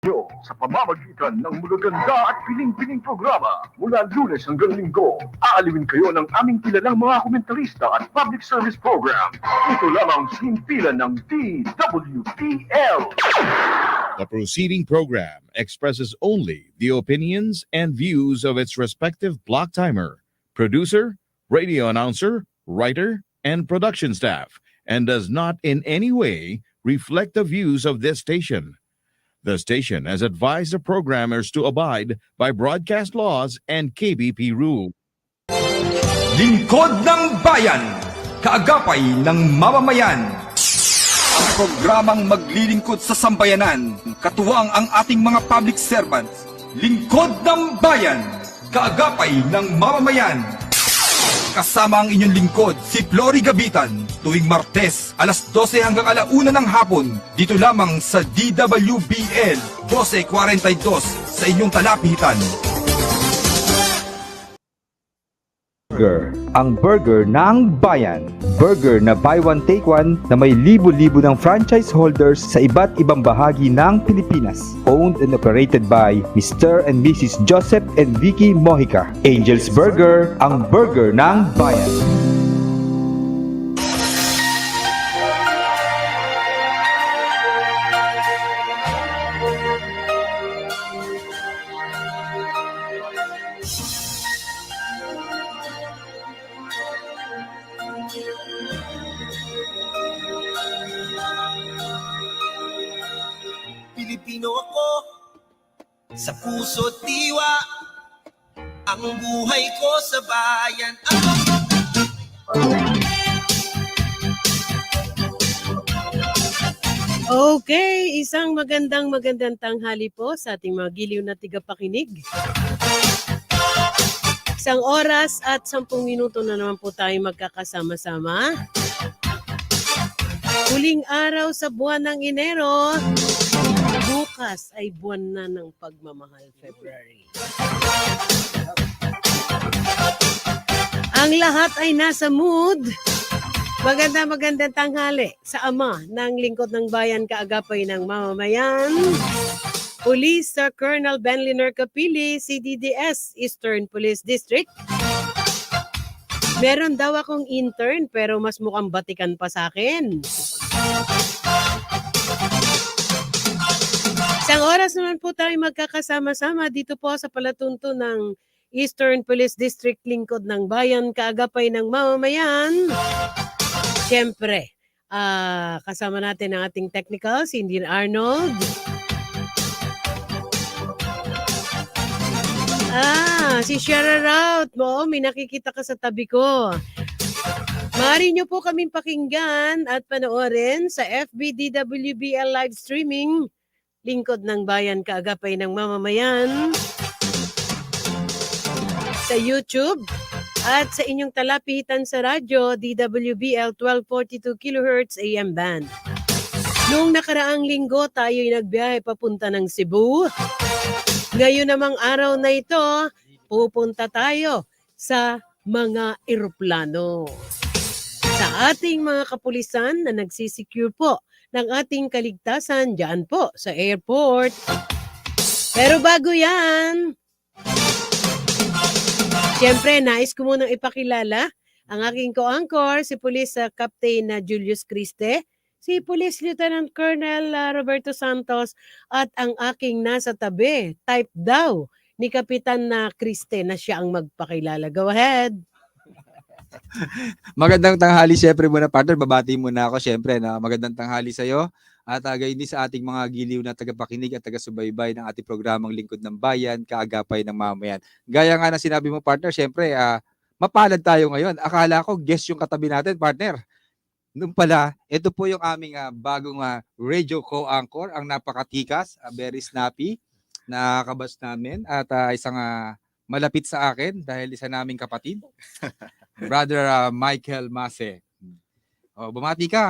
inyo sa pamamagitan ng magaganda at piling-piling programa mula Lunes hanggang Linggo. Aalawin kayo ng aming kilalang mga komentarista at public service program. Ito lamang sa himpilan ng DWPL. The proceeding program expresses only the opinions and views of its respective block timer, producer, radio announcer, writer, and production staff, and does not in any way reflect the views of this station. The station has advised the programmers to abide by broadcast laws and KBP rules. Lingkod ng Bayan, kaagapay ng mamamayan. Ang programang maglilingkod sa sambayanan, katuwang ang ating mga public servants. Lingkod ng Bayan, kaagapay ng mamamayan. Kasama ang inyong lingkod, si Flory Gabitan, tuwing Martes, alas 12 hanggang alauna ng hapon, dito lamang sa DWBL 1242 sa inyong talapitan. Burger, ang burger ng bayan. Burger na buy one take one na may libo-libo ng franchise holders sa iba't ibang bahagi ng Pilipinas. Owned and operated by Mr. and Mrs. Joseph and Vicky Mojica. Angel's Burger, ang burger ng bayan. Pilipino ako, sa puso't diwa, ang buhay ko sa bayan. Okay, isang magandang tanghali po sa ating mga giliw na tigapakinig. Isang oras at 10 minuto na naman po tayo magkakasama-sama. Huling araw sa buwan ng Enero. Bukas ay buwan na ng pagmamahal, February. Ang lahat ay nasa mood. Magandang tanghali sa ama ng lingkod ng bayan, kaagapay ng mamamayan. Police Sir Colonel Benliner Capili, CDDS, Eastern Police District. Meron daw akong intern pero mas mukhang batikan pa sa akin. Isang oras naman po tayo magkakasama-sama dito po sa palatunto ng Eastern Police District, lingkod ng bayan, kaagapay ng mamamayan. Siyempre, kasama natin ang ating technical, si Indian Arnold. Si Shara Rout. Oo, may nakikita ka sa tabi ko. Maaari nyo po kaming pakinggan at panoorin sa FB DWBL live streaming, lingkod ng bayan, kaagapay ng mamamayan. Sa YouTube at sa inyong talapitan sa radyo, DWBL 1242 kHz AM band. Noong nakaraang linggo, tayo'y nagbiyahe papunta ng Cebu. Ngayon namang araw na ito, pupunta tayo sa mga eroplano. Sa ating mga kapulisan na nagsisecure po ng ating kaligtasan dyan po sa airport. Pero bago yan, siyempre, nais ko munang ipakilala ang aking co-anchor, si Police Captain Julius Criste, si Police Lieutenant Colonel Roberto Santos, at ang aking nasa tabi, type daw ni Kapitan Criste na siya ang magpakilala. Go ahead. Magandang tanghali siyempre muna, partner. Babati muna ako siyempre na magandang tanghali sa iyo at gayon din sa ating mga giliw na tagapakinig at taga-subaybay ng ating programang Lingkod ng Bayan, kaagapay ng mamamayan. Gaya nga na sinabi mo, partner, siyempre mapalad tayo ngayon. Akala ko guest yung katabi natin, partner. Noon pala, ito po yung aming bagong radio co-anchor, ang napakatikas, very snappy na kabas namin at isang malapit sa akin dahil isa naming kapatid. Brother Michael Mase. Bumati ka,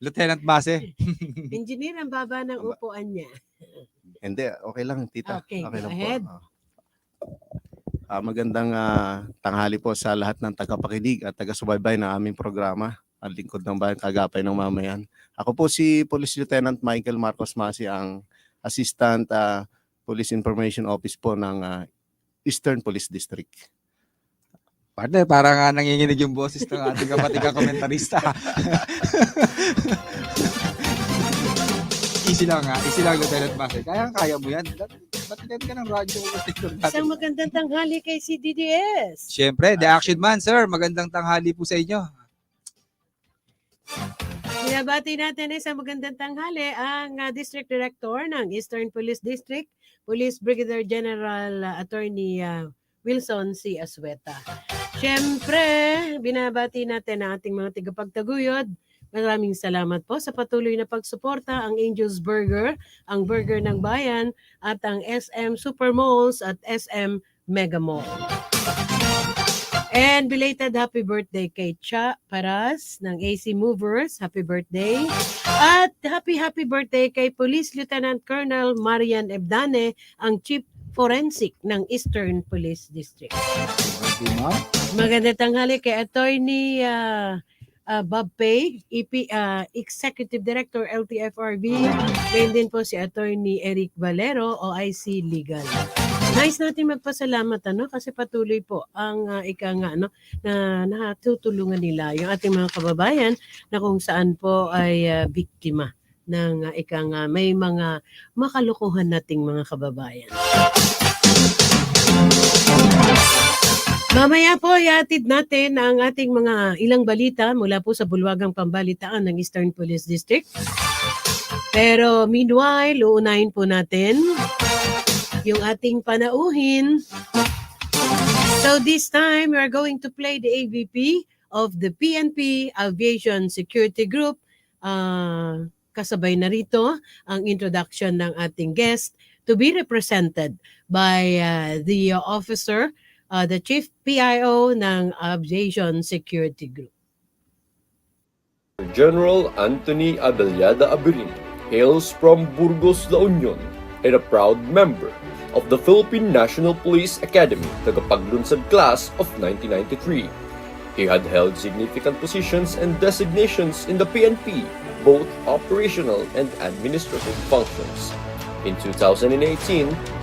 Lieutenant Mase. Engineer, ang baba ng upuan niya. Hindi, okay lang, tita. Okay, lang ahead. po. Magandang tanghali po sa lahat ng tagapakinig at taga-subaybay ng aming programa, ang Lingkod ng Bayan, kaagapay ng mamamayan. Ako po si Police Lieutenant Michael Marcos Masi, ang Assistant Police Information Office po ng Eastern Police District. Partner, parang nga nanginginig yung boses ng ating kapatid ka komentarista. Easy lang Lieutenant Master. Kaya mo yan. Matinan ka ng radyo. Isang magandang tanghali kay CDDS. Siyempre, The Action Man, sir. Magandang tanghali po sa inyo. Binabati natin isang magandang tanghali ang District Director ng Eastern Police District, Police Brigadier General Attorney Wilson C. Asueta. Siyempre, binabati natin ang ating mga tigapagtaguyod. Maraming salamat po sa patuloy na pagsuporta ang Angel's Burger, ang Burger ng Bayan, at ang SM Supermalls at SM Mega Mall. And belated happy birthday kay Cha Paras ng AC Movers. Happy birthday. At happy birthday kay Police Lieutenant Colonel Marian Ebdane, ang Chief Forensic ng Eastern Police District. Magandang tanghali kay Attorney Bob Pay, Executive Director LTFRB. Ngayon din po si Attorney Eric Valero, OIC Legal. Nice natin magpasalamat kasi patuloy po ang na natutulungan nila yung ating mga kababayan na kung saan po ay biktima ng may mga makalukuhan nating mga kababayan. Mamaya po, iatid natin ang ating mga ilang balita mula po sa bulwagang pambalitaan ng Eastern Police District. Pero meanwhile, uunahin po natin yung ating panauhin. So this time, we are going to play the AVP of the PNP Aviation Security Group. Kasabay na rito ang introduction ng ating guest to be represented by the officer, the Chief PIO ng Aviation Security Group. General Anthony Abellada Abirin hails from Burgos, La Union, and a proud member of the Philippine National Police Academy, tagapaglunsad class of 1993. He had held significant positions and designations in the PNP, both operational and administrative functions. In 2018,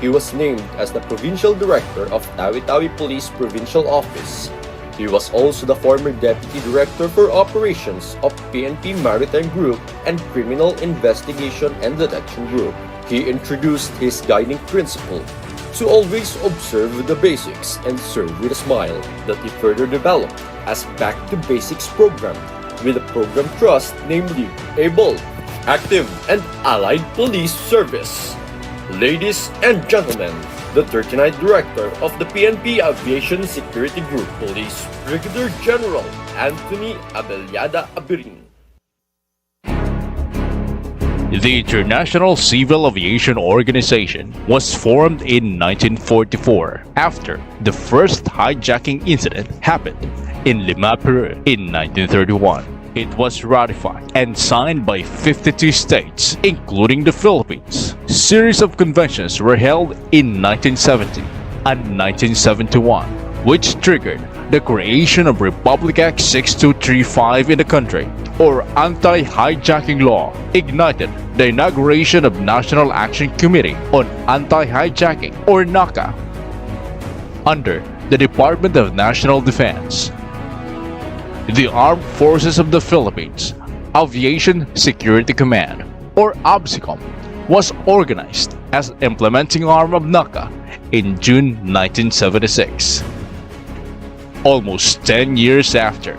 he was named as the Provincial Director of Tawi-Tawi Police Provincial Office. He was also the former Deputy Director for Operations of PNP Maritime Group and Criminal Investigation and Detection Group. He introduced his guiding principle to always observe the basics and serve with a smile that he further developed as Back to Basics program with a program trust, namely ABLE, Active and Allied Police Service. Ladies and gentlemen, the 39th Director of the PNP Aviation Security Group, Police Brigadier General Anthony Abellada Abirin. The International Civil Aviation Organization was formed in 1944 after the first hijacking incident happened in Lima, Peru in 1931. It was ratified and signed by 52 states, including the Philippines. Series of conventions were held in 1970 and 1971, which triggered the creation of Republic Act 6235 in the country, or Anti-Hijacking Law, ignited the inauguration of National Action Committee on Anti-Hijacking, or NACA, under the Department of National Defense. The Armed Forces of the Philippines Aviation Security Command, or ABSICOM, was organized as implementing arm of NACA in June 1976. Almost 10 years after,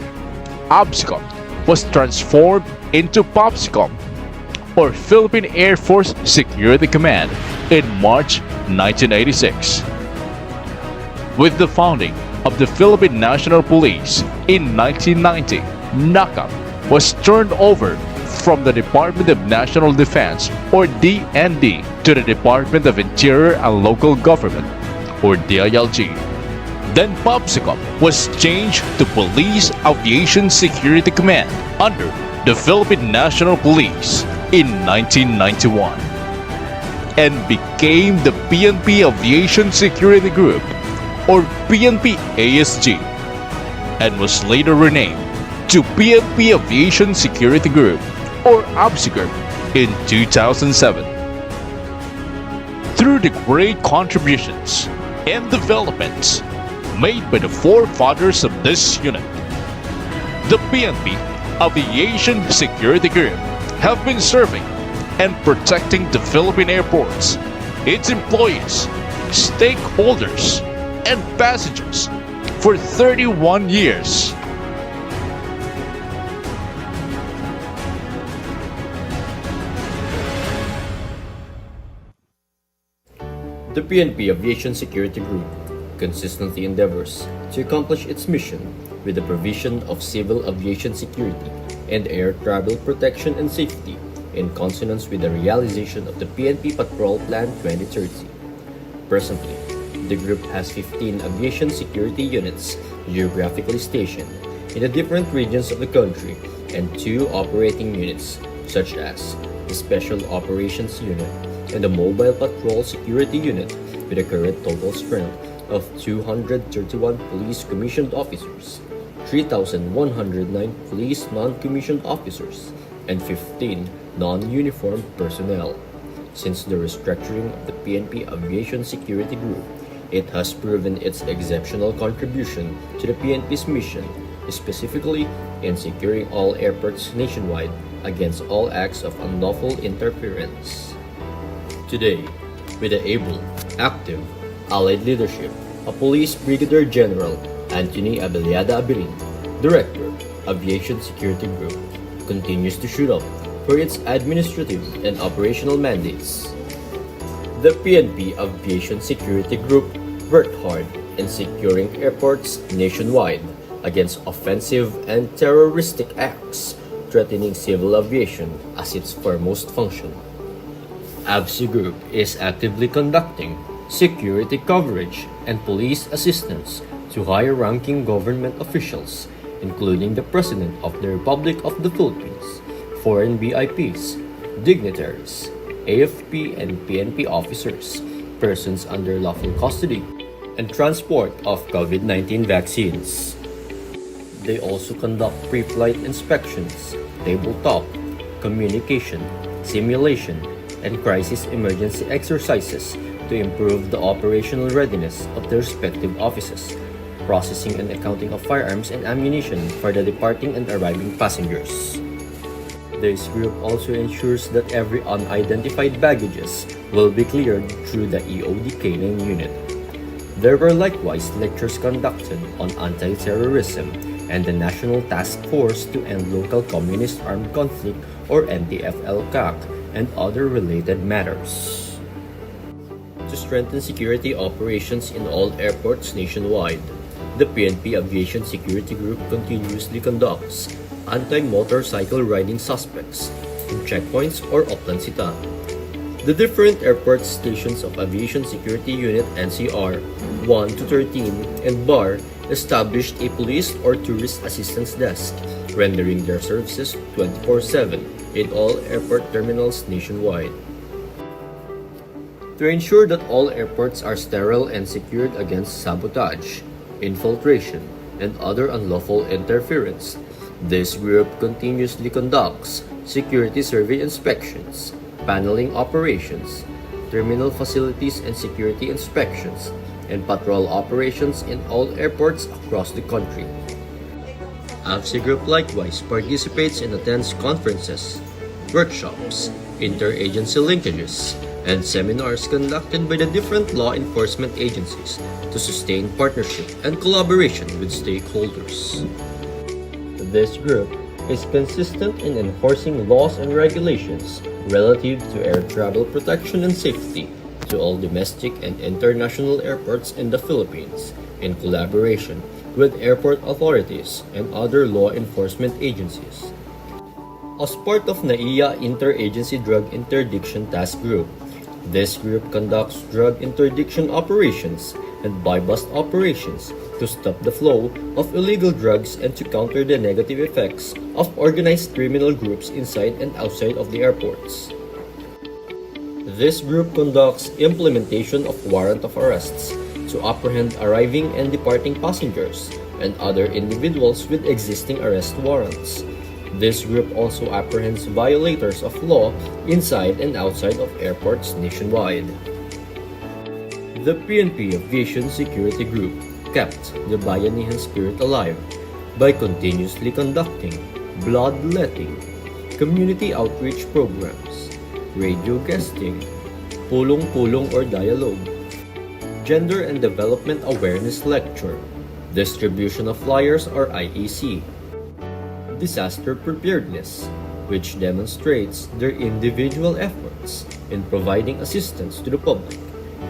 ABSICOM was transformed into POPSICOM, or Philippine Air Force Security Command, in March 1986. With the founding of the Philippine National Police in 1990, NACA was turned over from the Department of National Defense, or DND, to the Department of Interior and Local Government, or DILG. Then POPSICOM was changed to Police Aviation Security Command under the Philippine National Police in 1991 and became the PNP Aviation Security Group, or PNP ASG, and was later renamed to PNP Aviation Security Group, or ABSIGROUP, in 2007. through the great contributions and developments made by the forefathers of this unit. The PNP Aviation Security Group have been serving and protecting the Philippine airports, its employees, stakeholders, and passengers for 31 years. The PNP Aviation Security Group consistently endeavors to accomplish its mission with the provision of civil aviation security and air travel protection and safety in consonance with the realization of the PNP Patrol Plan 2030. Presently, the group has 15 aviation security units geographically stationed in the different regions of the country and 2 operating units such as the Special Operations Unit and the Mobile Patrol Security Unit with a current total strength of 231 police commissioned officers, 3,109 police non-commissioned officers, and 15 non-uniformed personnel. Since the restructuring of the PNP Aviation Security Group, it has proven its exceptional contribution to the PNP's mission, specifically in securing all airports nationwide against all acts of unlawful interference. Today, with the able, active, allied leadership of Police Brigadier General Anthony Abellada Abirin, Director, Aviation Security Group, continues to shoot up for its administrative and operational mandates. The PNP Aviation Security Group worked hard in securing airports nationwide against offensive and terroristic acts threatening civil aviation as its foremost function. AVSI Group is actively conducting security coverage and police assistance to higher-ranking government officials, including the President of the Republic of the Philippines, foreign VIPs, dignitaries, AFP and PNP officers, persons under lawful custody, and transport of COVID-19 vaccines. They also conduct pre-flight inspections, tabletop, communication, simulation, and crisis emergency exercises to improve the operational readiness of their respective offices, processing and accounting of firearms and ammunition for the departing and arriving passengers. This group also ensures that every unidentified baggages will be cleared through the EOD K9 unit. There were likewise lectures conducted on anti-terrorism and the National Task Force to End Local Communist Armed Conflict or NTFL-CAC and other related matters. To strengthen security operations in all airports nationwide, the PNP Aviation Security Group continuously conducts anti-motorcycle riding suspects in checkpoints or Oplan Sita. The different airport stations of Aviation Security Unit NCR 1 to 13 and BAR established a police or tourist assistance desk, rendering their services 24/7 in all airport terminals nationwide. To ensure that all airports are sterile and secured against sabotage, infiltration, and other unlawful interference, this group continuously conducts security survey inspections, paneling operations, terminal facilities and security inspections, and patrol operations in all airports across the country. AVSI Group likewise participates and attends conferences, workshops, interagency linkages, and seminars conducted by the different law enforcement agencies to sustain partnership and collaboration with stakeholders. This group is consistent in enforcing laws and regulations relative to air travel protection and safety to all domestic and international airports in the Philippines in collaboration with airport authorities and other law enforcement agencies. As part of NAIA Interagency Drug Interdiction Task Group, this group conducts drug interdiction operations and buy-bust operations to stop the flow of illegal drugs and to counter the negative effects of organized criminal groups inside and outside of the airports. This group conducts implementation of warrant of arrests to apprehend arriving and departing passengers and other individuals with existing arrest warrants. This group also apprehends violators of law inside and outside of airports nationwide. The PNP Aviation Security Group kept the Bayanihan spirit alive by continuously conducting bloodletting, community outreach programs, radio guesting, pulong-pulong or dialogue, gender and development awareness lecture, distribution of flyers or IEC, disaster preparedness, which demonstrates their individual efforts in providing assistance to the public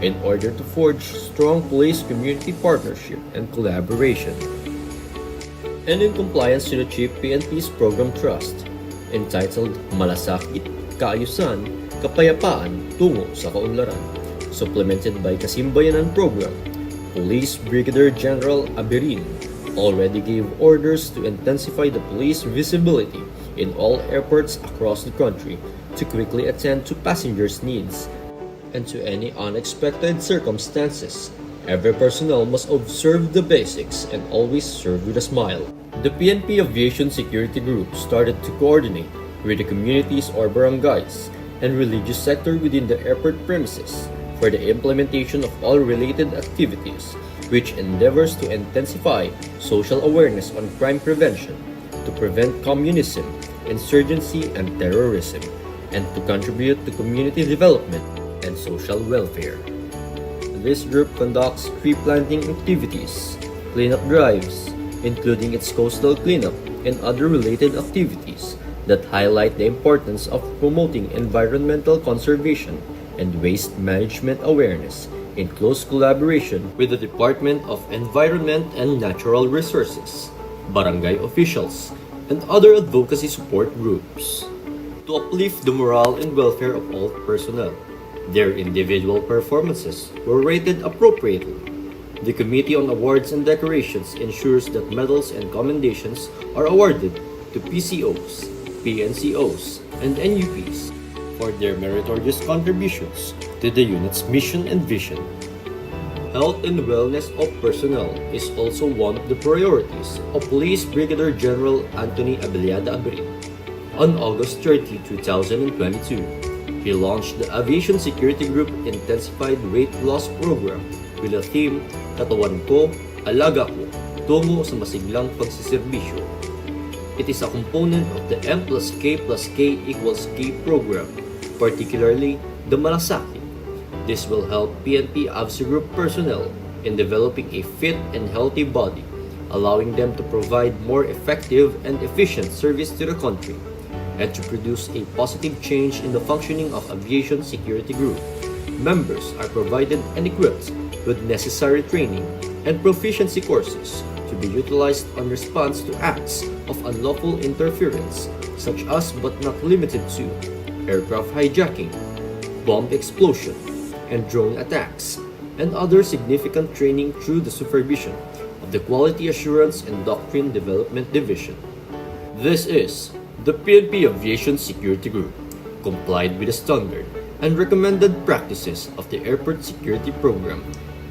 in order to forge strong police-community partnership and collaboration. And in compliance to the Chief PNP's Program Trust, entitled Malasakit, Kaayusan, Kapayapaan, Tungo sa Kaunlaran, supplemented by Kasimbayanan Program, Police Brigadier General Abirin already gave orders to intensify the police visibility in all airports across the country to quickly attend to passengers' needs and to any unexpected circumstances. Every personnel must observe the basics and always serve with a smile. The PNP Aviation Security Group started to coordinate with the communities or barangays and religious sector within the airport premises for the implementation of all related activities, which endeavors to intensify social awareness on crime prevention, to prevent communism, insurgency, and terrorism, and to contribute to community development and social welfare. This group conducts tree planting activities, cleanup drives, including its coastal cleanup and other related activities that highlight the importance of promoting environmental conservation and waste management awareness in close collaboration with the Department of Environment and Natural Resources, barangay officials, and other advocacy support groups to uplift the morale and welfare of all personnel. Their individual performances were rated appropriately. The Committee on Awards and Decorations ensures that medals and commendations are awarded to PCOs, PNCOs, and NUPs for their meritorious contributions to the unit's mission and vision. Health and wellness of personnel is also one of the priorities of Police Brigadier General Anthony Abellada Abirin. On August 30, 2022, he launched the Aviation Security Group Intensified Weight Loss Program with a theme, Katawan ko, Alaga ko, tungo sa masiglang pagsiservisyo. It is a component of the M+K+K = K program, particularly the Malasakit. This will help PNP AVSI Group personnel in developing a fit and healthy body, allowing them to provide more effective and efficient service to the country, and to produce a positive change in the functioning of Aviation Security Group. Members are provided and equipped with necessary training and proficiency courses to be utilized on response to acts of unlawful interference, such as but not limited to aircraft hijacking, bomb explosion, and drone attacks, and other significant training through the supervision of the Quality Assurance and Doctrine Development Division. This is the PNP Aviation Security Group, complied with the standard and recommended practices of the Airport Security Program,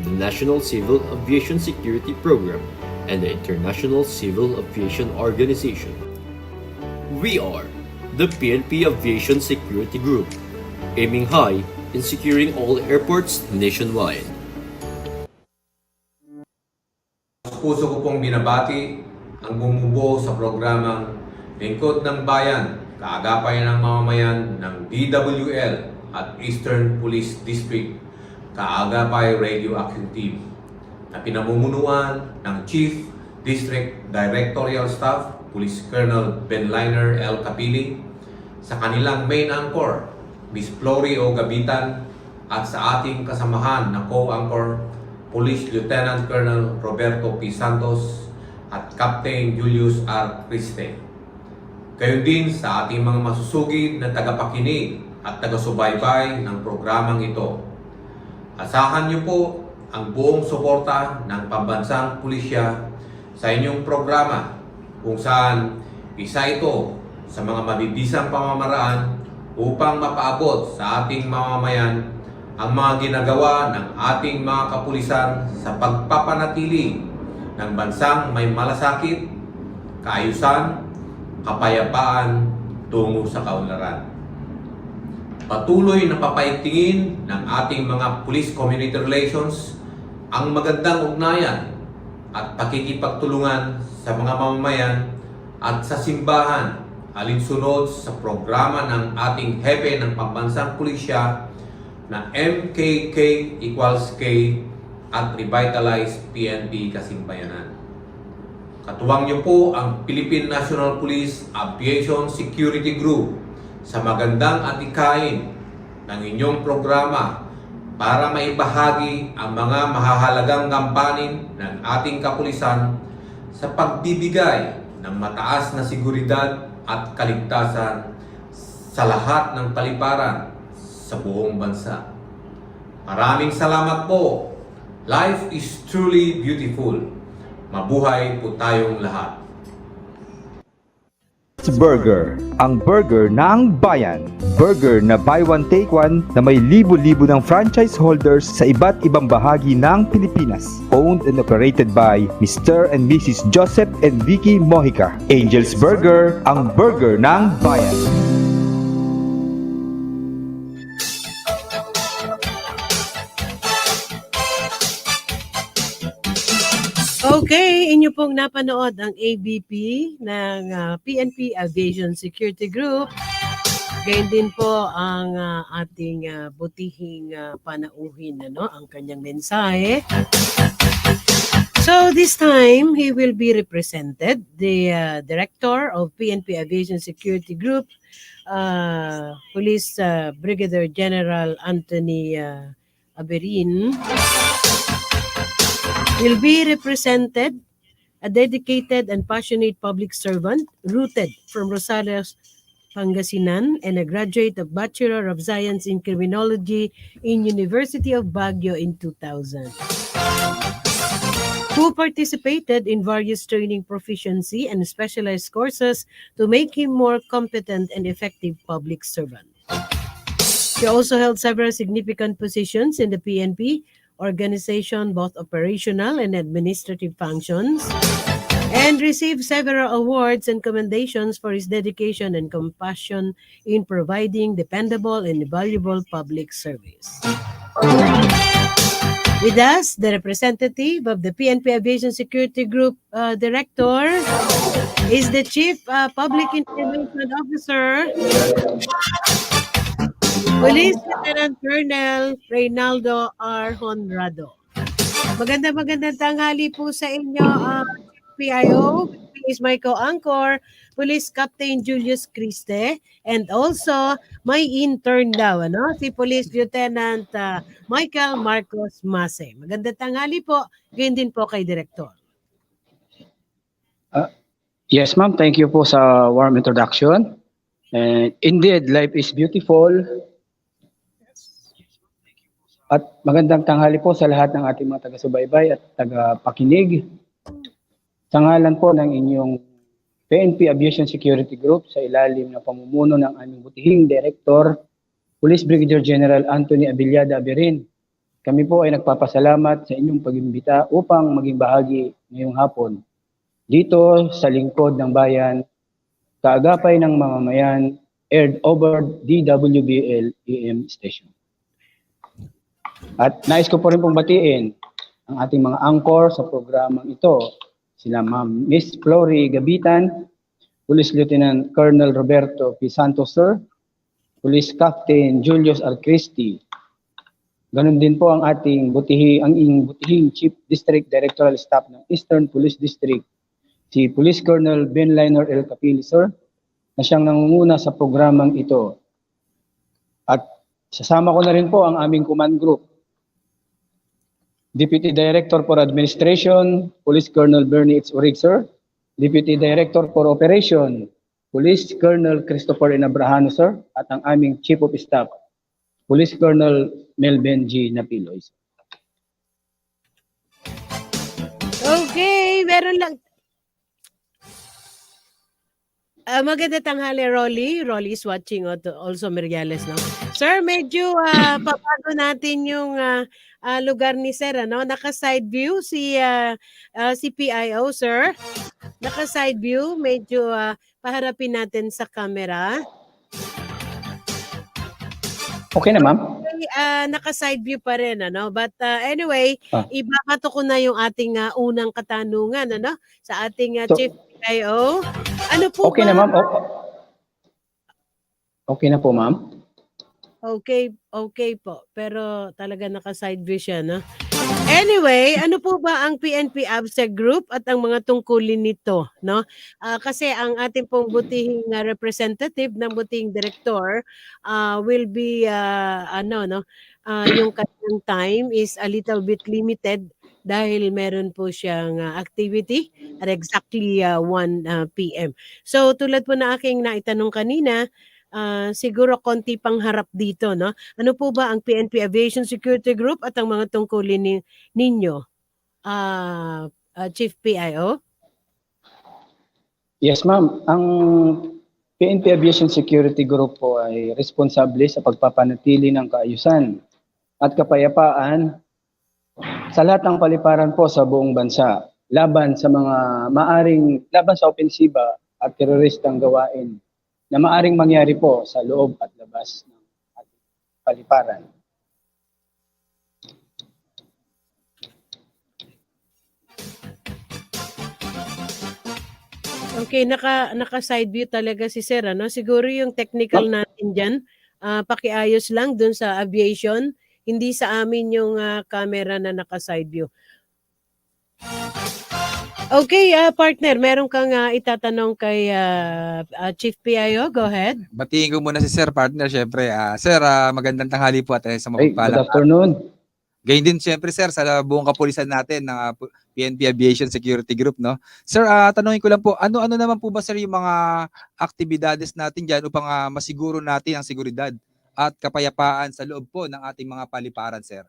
the National Civil Aviation Security Program, and the International Civil Aviation Organization. We are the PNP Aviation Security Group, aiming high in securing all airports nationwide. Puso ko pong binabati ang bumubuo sa programang Lingkod ng Bayan, kaagapay ng mamamayan ng DWL at Eastern Police District, kaagapay Radio Action Team, na pinamumunuan ng Chief District Directorial Staff, Police Colonel Benliner L. Capili, sa kanilang main anchor, Miss Flory O. Gabitan, at sa ating kasamahan na co-anchor, Police Lieutenant Colonel Roberto P. Santos at Captain Julius R. Criste. Gayon din sa ating mga masusugid na tagapakinig at taga-subaybay ng programang ito. Asahan niyo po ang buong suporta ng Pambansang Pulisya sa inyong programa, kung saan isa ito sa mga mabibisang pamamaraan upang mapaabot sa ating mamamayan ang mga ginagawa ng ating mga kapulisan sa pagpapanatili ng bansang may malasakit, kaayusan, kapayapaan tungo sa kaunlaran. patuloy na papaigtingin ng ating mga police community relations ang magandang ugnayan at pakikipagtulungan sa mga mamamayan at sa simbahan alinsunod sa programa ng ating hepe ng pambansang pulisya na MKK equals K at Revitalize PNP Kasimbayanan. Katuwang niyo po ang Philippine National Police Aviation Security Group sa magandang atikain ng inyong programa para maibahagi ang mga mahahalagang gampanin ng ating kapulisan sa pagbibigay ng mataas na seguridad at kaligtasan sa lahat ng paliparan sa buong bansa. Maraming salamat po. Life is truly beautiful. Mabuhay po tayong lahat. Burger, ang burger ng bayan. Burger na buy one take one na may libo-libo ng franchise holders sa iba't ibang bahagi ng Pilipinas. Owned and operated by Mr. and Mrs. Joseph and Vicky Mojica. Angel's Burger, ang burger ng bayan. Okay, inyo pong napanood ang ABP ng PNP Aviation Security Group. Gayun din po ang ating butihing panauhin, ang kanyang mensahe. So this time, he will be represented, the Director of PNP Aviation Security Group, Police Brigadier General Anthony Aberin. Will be represented a dedicated and passionate public servant rooted from Rosario, Pangasinan, and a graduate of Bachelor of Science in Criminology in University of Baguio in 2000. Who participated in various training proficiency and specialized courses to make him more competent and effective public servant. He also held several significant positions in the PNP organization, both operational and administrative functions, and received several awards and commendations for his dedication and compassion in providing dependable and valuable public service. With us, the representative of the PNP Aviation Security Group Director is the Chief Public Information Officer, Police Lieutenant Colonel Reynaldo R. Honrado. Magandang tanghali po sa inyo, PIO, Police Michael Angkor, Police Captain Julius Criste, and also may intern daw, si Police Lieutenant Michael Marcos Mase. Magandang tanghali po, gayon din po kay Director. Yes, ma'am. Thank you po sa warm introduction. And indeed, life is beautiful. At magandang tanghali po sa lahat ng ating mga taga-subaybay at taga-pakinig. Sa ngalan po ng inyong PNP Aviation Security Group sa ilalim ng pamumuno ng aming butihing Director, Police Brigadier General Anthony Abellada Aberin. Kami po ay nagpapasalamat sa inyong pag-imbita upang maging bahagi ngayong hapon dito sa lingkod ng bayan, kaagapay ng mamamayan, aired over DWBL AM station. At nais ko po rin pong batiin ang ating mga anchor sa programang ito. Sila Ma'am Miss Flory Gabitan, Police Lieutenant Colonel Roberto P. Santos, Sir, Police Captain Julius R. Christie. Ganon din po ang ating butihing Chief District Directorial Staff ng Eastern Police District, si Police Colonel Ben Liner L. Capili, Sir, na siyang nangunguna sa programang ito. At sasama ko na rin po ang aming command group. Deputy Director for Administration, Police Colonel Bernie H. Urig, Sir. Deputy Director for Operation, Police Colonel Christopher Inabrahano, Sir. At ang aming Chief of Staff, Police Colonel Melben G. Napiloy. Okay, meron lang. Maganda tanghali, Rolly. Rolly is watching also Meriales, no? Sir, medyo papago natin yung lugar ni Sir, Naka-side view si PIO, Sir. Naka-side view, medyo paharapin natin sa camera. Okay na, ma'am? Naka-side view pa rin, ano? But anyway, Ah. ibabato ko na yung ating unang katanungan, ano? Sa ating So- Chief PIO. Ano po Okay ba? na, ma'am? Okay na po, ma'am? Okay po. Pero talaga naka-side view siya, no? Anyway, ano po ba ang PNP ABSEC Group at ang mga tungkulin nito, no? Kasi ang ating pong butihing representative ng butihing director will be yung kanyang time is a little bit limited dahil meron po siyang activity at exactly 1 p.m. So tulad po na aking naitanong kanina, siguro konti pang harap dito, no? Ano po ba ang PNP Aviation Security Group at ang mga tungkulin ninyo, Chief PIO? Yes, ma'am. Ang PNP Aviation Security Group po ay responsable sa pagpapanatili ng kaayusan at kapayapaan sa lahat ng paliparan po sa buong bansa laban sa opensiba at teroristang gawain na maaring mangyari po sa loob at labas ng ating paliparan. Okay, naka-side view talaga si Sir, ano? Siguro yung technical natin diyan, pakiayos lang dun sa aviation, hindi sa amin yung camera na naka-side view. Okay, partner, meron kang itatanong kay Chief PIO. Go ahead. Batiin ko muna si Sir, partner, syempre. Sir, magandang tanghali po at sa Good mapagpalang. afternoon. Gayun din syempre, Sir, sa buong kapulisan natin ng PNP Aviation Security Group, no? Sir, tanungin ko lang po, ano naman po ba, Sir, yung mga aktibidades natin dyan upang masiguro natin ang seguridad at kapayapaan sa loob po ng ating mga paliparan, Sir?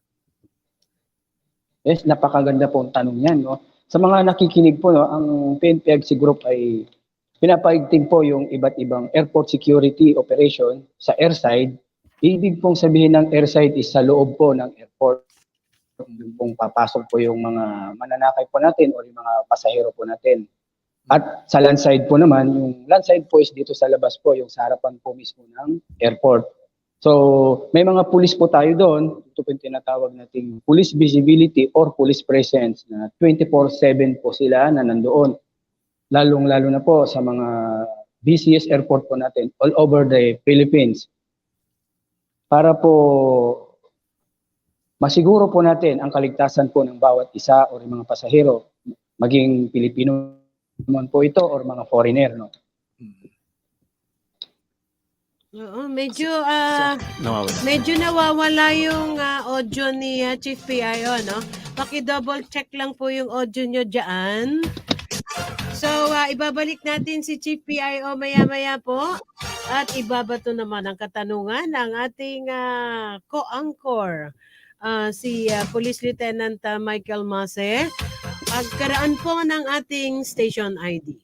Yes, napakaganda po ang tanong yan, no? Sa mga nakikinig po, no, ang PNP AGC Group ay pinapaigting po yung iba't ibang airport security operation sa airside. Ibig pong sabihin ng airside is sa loob po ng airport. Yung pong papasok po yung mga mananakay po natin o yung mga pasahero po natin. At sa land side po naman, yung land side po is dito sa labas po, yung sa harapan po mismo ng airport. So, may mga police po tayo doon. Ito po yung tinatawag nating police visibility or police presence na 24/7 po sila na nandoon. Lalong-lalo na po sa mga busiest airport po natin all over the Philippines. Para po masiguro po natin ang kaligtasan po ng bawat isa o mga pasahero, maging Pilipino man po ito or mga foreigner, no? Oo, medyo nawawala yung audio ni Chief PIO, no? Paki-double check lang po yung audio nyo dyan. So, ibabalik natin si Chief PIO maya-maya po at ibabato naman ang katanungan ng ating co-anchor, si Police Lieutenant Michael Mase, pagkaraan po ng ating station ID.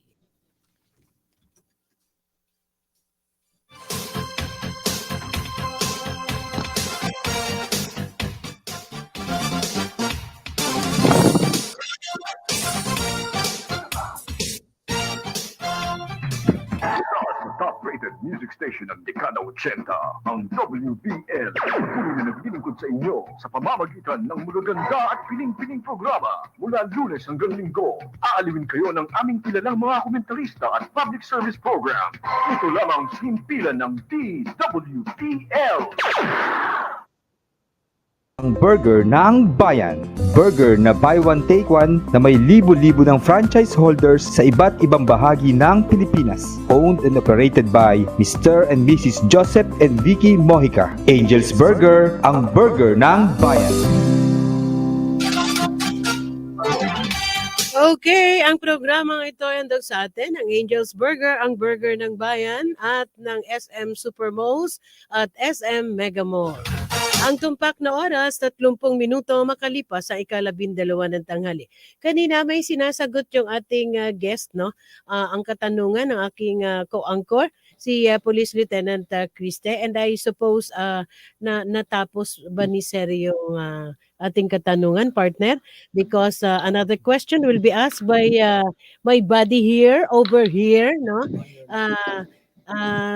Top-rated music station ng Dekada 80, ang WBL. Patuloy na naglilingkod sa inyo sa pamamagitan ng magaganda at piling-piling programa. Mula Lunes hanggang Linggo, aalawin kayo ng aming kilalang mga komentarista at public service program. Ito lamang simpilan ng DWBL. Ang burger ng bayan. Burger na buy one take one na may libo-libo ng franchise holders sa iba't ibang bahagi ng Pilipinas. Owned and operated by Mr. and Mrs. Joseph and Vicky Mojica. Angel's Burger, ang burger ng bayan. Okay, ang programang ito ay handog sa atin, ang Angel's Burger, ang burger ng bayan at ng SM Supermalls at SM Mega Mall. Ang tumpak na oras, 30 minuto makalipas sa ika-12 ng tanghali. Kanina may sinasagot yung ating guest, no? Ang katanungan ng aking co-anchor, si Police Lieutenant Criste. And I suppose na natapos ba ni Sir yung ating katanungan, partner? Because another question will be asked by my buddy here, over here, no?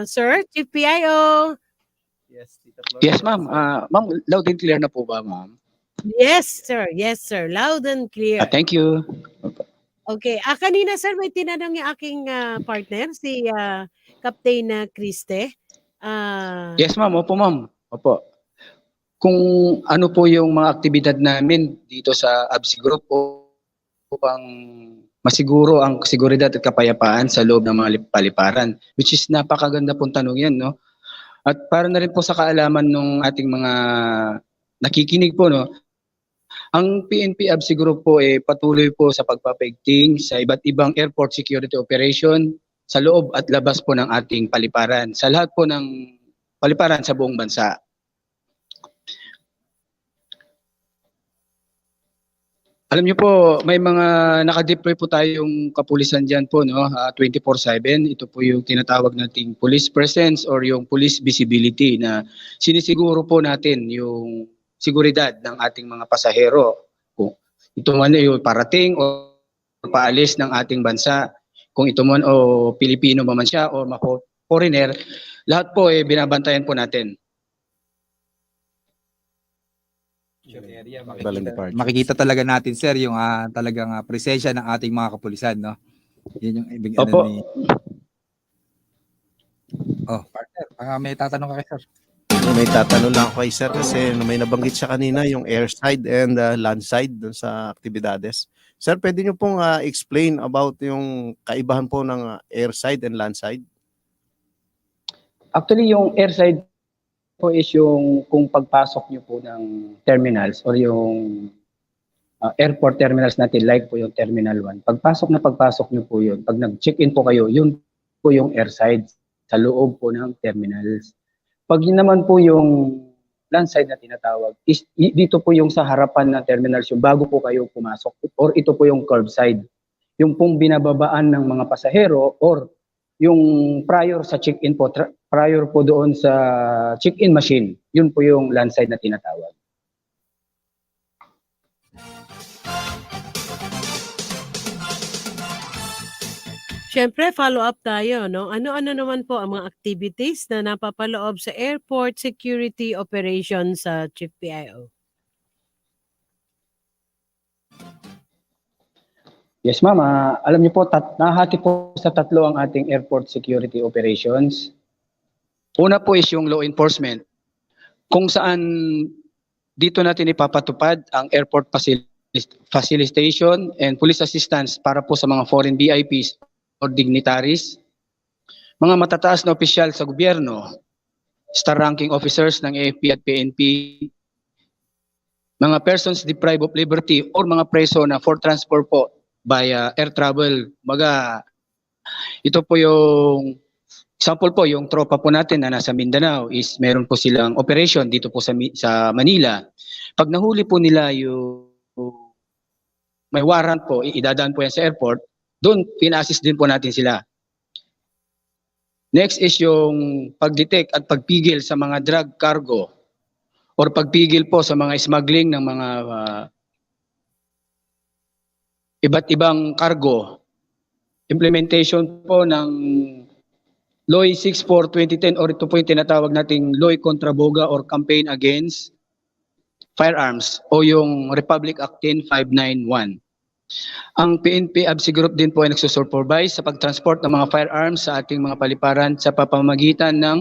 Sir, Chief PIO. Yes, Yes, ma'am. Ma'am, loud and clear na po ba, ma'am? Yes, sir. Yes, sir. Loud and clear. Thank you. Okay. Kanina, sir, may tinanong yung aking partner, si Captain Criste. Yes, ma'am. Opo, ma'am. Opo. Kung ano po yung mga aktibidad namin dito sa ABSI Group upang masiguro ang seguridad at kapayapaan sa loob ng mga paliparan, which is napakaganda pong tanong yan, no? At para na rin po sa kaalaman ng ating mga nakikinig po, no? Ang PNP ABSI Group po patuloy po sa pagpapaigting sa iba't ibang airport security operation sa loob at labas po ng ating paliparan, sa lahat po ng paliparan sa buong bansa. Alam niyo po, may mga nakadeploy po tayong kapulisan dyan po, no? 24/7. Ito po yung tinatawag nating police presence or yung police visibility na sinisiguro po natin yung seguridad ng ating mga pasahero. Kung ito man yung parating o paalis ng ating bansa, kung ito man o Pilipino man siya o foreigner, lahat po binabantayan po natin. Makikita talaga natin, sir, yung talagang presensya ng ating mga kapulisan, no? Yun yung ibig Opo. Partner, may tatanong ka kay sir. May tatanong lang ako kay sir kasi may nabanggit siya kanina yung airside and landside dun sa aktibidades. Sir, pwede niyo pong explain about yung kaibahan po ng airside and landside? Actually, yung airside po is yung kung pagpasok nyo po ng terminals or yung airport terminals natin, like po yung Terminal 1. Pagpasok nyo po yun. Pag nag-check-in po kayo, yun po yung airside sa loob po ng terminals. Pag yun naman po yung landside na tinatawag, is, dito po yung sa harapan ng terminals, yung bago po kayo pumasok, or ito po yung curbside. Yung pong binababaan ng mga pasahero or yung prior sa check-in po, prior po doon sa check-in machine, yun po yung landside na tinatawag. Siyempre, follow-up tayo, no? Ano-ano naman po ang mga activities na napapaloob sa airport security operations sa Chief PIO? Yes, ma'am. Alam niyo po, nahati po sa tatlo ang ating airport security operations. Una po is yung law enforcement. Kung saan dito natin ipapatupad ang airport facilitation and police assistance para po sa mga foreign VIPs or dignitaries, mga matataas na opisyal sa gobyerno, star-ranking officers ng AFP at PNP, mga persons deprived of liberty or mga preso na for transport po via air travel. Ito po yung example po, yung tropa po natin na nasa Mindanao is meron po silang operation dito po sa Manila. Pag nahuli po nila yung may warrant po, idadaan po yan sa airport, doon pina-assist din po natin sila. Next is yung pag-detect at pagpigil sa mga drug cargo or pagpigil po sa mga smuggling ng mga iba't ibang cargo. Implementation po ng LOI 64-2010 or ito po yung tinatawag nating LOI Contraboga or Campaign Against Firearms o yung Republic Act 10591. Ang PNP ABSI Group din po ay nagsusupervise sa pagtransport ng mga firearms sa ating mga paliparan sa pamamagitan ng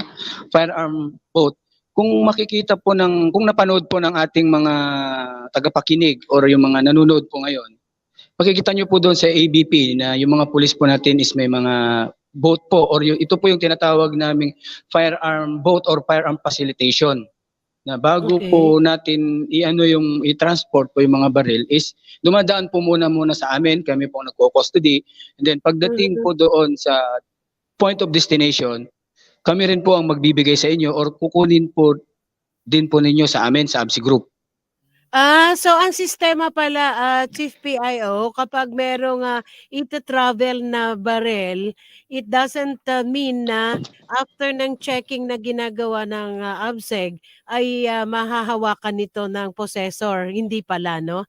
firearm boat. Kung makikita po kung napanood po ng ating mga tagapakinig or yung mga nanonood po ngayon, makikita nyo po doon sa ABP na yung mga pulis po natin is may mga boat po or ito po yung tinatawag naming firearm boat or firearm facilitation. Na bago po natin yung i-transport po yung mga baril is dumadaan po muna sa amin, kami po nagko-custody, and then pagdating po doon sa point of destination, kami rin po ang magbibigay sa inyo or kukunin po din po ninyo sa amin sa ABSI Group. So ang sistema pala, Chief PIO, kapag merong ito-travel na barel, it doesn't mean na after ng checking na ginagawa ng ABSEG ay mahahawakan nito ng possessor. Hindi pala, no?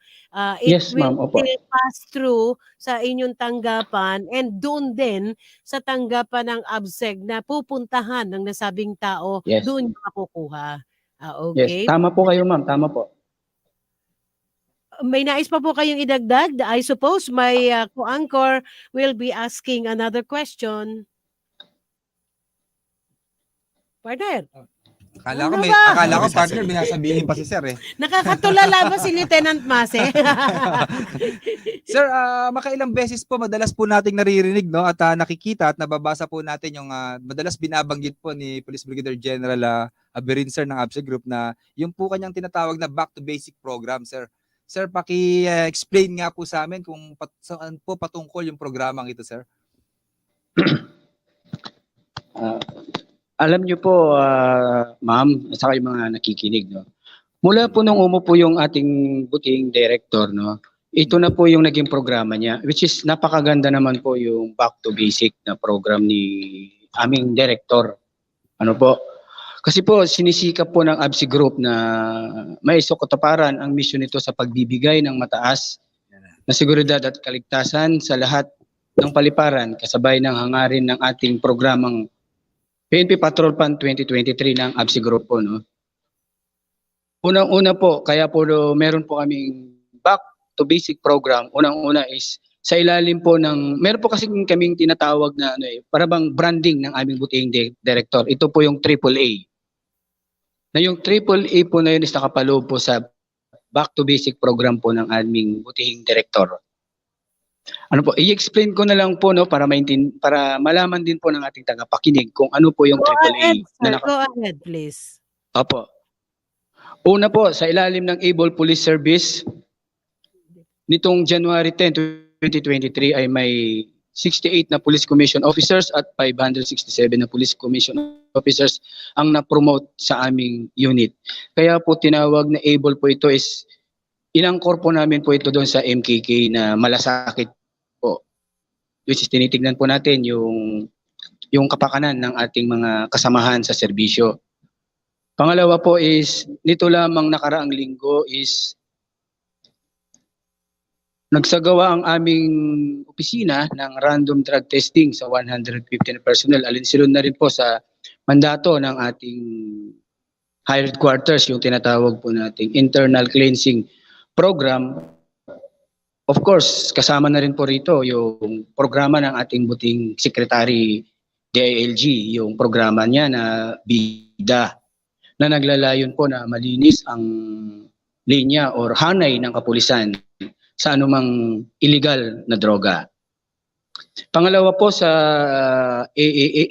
It Yes, will ma'am. Opo. pass through sa inyong tanggapan and doon din sa tanggapan ng ABSEG na pupuntahan ng nasabing tao, Yes. doon niyo makukuha. Yes, Okay. tama po kayo ma'am, tama po. May nais pa po kayong idagdag? I suppose my co-anchor will be asking another question. Partner, Akala ko, Ano may, ba? akala ko partner, binasabihin pa si Sir eh. nakakatulala ba si Lieutenant Mase? Sir, makailang beses po madalas po nating naririnig no at nakikita at nababasa po natin yung madalas binabanggit po ni Police Brigadier General Aberin sir ng ABSE Group na yung po kanyang tinatawag na back to basic program, sir. Sir, paki-explain nga po sa amin kung saan po patungkol yung programang ito, sir. Alam niyo po, ma'am, at saka yung mga nakikinig, no? Mula po nung umupo yung ating butihing director, no? Ito na po yung naging programa niya, which is napakaganda naman po yung back to basic na program ni aming director. Ano po? Kasi po, sinisikap po ng ABSE Group na maisukataparan ang mission nito sa pagbibigay ng mataas na seguridad at kaligtasan sa lahat ng paliparan, kasabay ng hangarin ng ating programang PNP Patrol Fund 2023 ng ABSE Group po, no? Unang-una po, kaya po meron po kaming back to basic program. Unang-una is sa ilalim po ng, meron po kasi kaming tinatawag na para bang branding ng aming butihing director. Ito po yung AAA. Na yung AAA po na yun is nakapaloob po sa back to basic program po ng aming butihing director. Ano po, i-explain ko na lang po, no, para malaman din po ng ating tagapakinig kung ano po yung AAA. Go ahead, please. Opo. Una po, sa ilalim ng Able Police Service, nitong January 10, 2023 ay may 68 na Police Commission Officers at 567 na Police Commission Officers ang na-promote sa aming unit. Kaya po tinawag na Able po ito is inangkor po namin po ito doon sa MKK na malasakit po. Which is tinitignan po natin yung kapakanan ng ating mga kasamahan sa serbisyo. Pangalawa po is, nito lamang nakaraang linggo is nagsagawa ang aming opisina ng random drug testing sa 115 personnel. Alinsunod na rin po sa mandato ng ating high headquarters, yung tinatawag po nating internal cleansing program. Of course, kasama na rin po rito yung programa ng ating buting Secretary DILG, yung programa niya na BIDA, na naglalayon po na malinis ang linya or hanay ng kapulisan sa anumang illegal na droga. Pangalawa po sa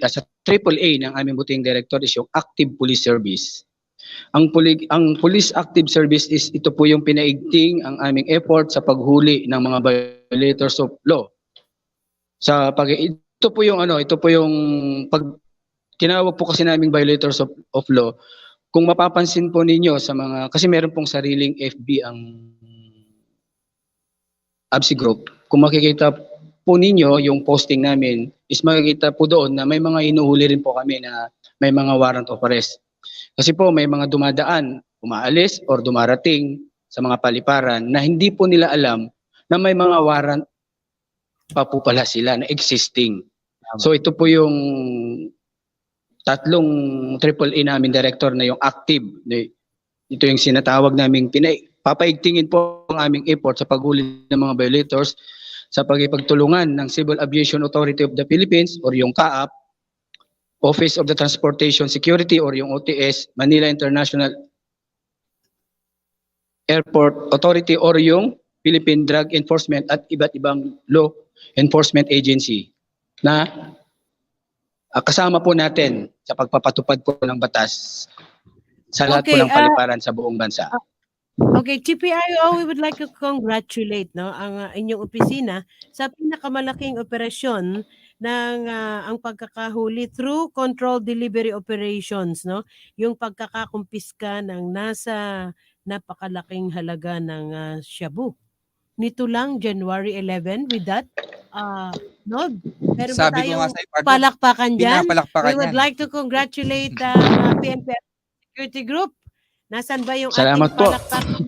sa AAA ng aming buting director is yung Active Police Service. Ang Police Active Service is ito po yung pinaigting ang aming effort sa paghuli ng mga violators of law. Ito po yung pag tinawag po kasi naming violators of law. Kung mapapansin po ninyo sa mga, kasi meron pong sariling FB ang ABSE Group, kung makikita po ninyo yung posting namin, is makikita po doon na may mga inuhuli rin po kami na may mga warrant of arrest. Kasi po may mga dumadaan, umaalis or dumarating sa mga paliparan na hindi po nila alam na may mga warrant pa po pala sila na existing. So ito po yung tatlong AAA namin director na yung active. Ito yung sinatawag naming papaigtingin po ang aming effort sa paghuli ng mga violators sa pagtulungan ng Civil Aviation Authority of the Philippines or yung CAAP, Office of the Transportation Security or yung OTS, Manila International Airport Authority or yung Philippine Drug Enforcement at iba't ibang law enforcement agency na kasama po natin sa pagpapatupad po ng batas sa lahat po ng paliparan sa buong bansa. Okay, GPIO, we would like to congratulate ang inyong opisina sa pinakamalaking operasyon ng ang pagkakahuli through control delivery operations, no? Yung pagkakakumpiska ng nasa napakalaking halaga ng shabu. Nito lang January 11 with that no? Meron ba Sabi ko nga tayong sa'yo, partner, palakpakan dyan? pinapalakpakan We would yan. like to congratulate PNP Security Group. Nasaan ba yung Salamat ating po. palakpakan?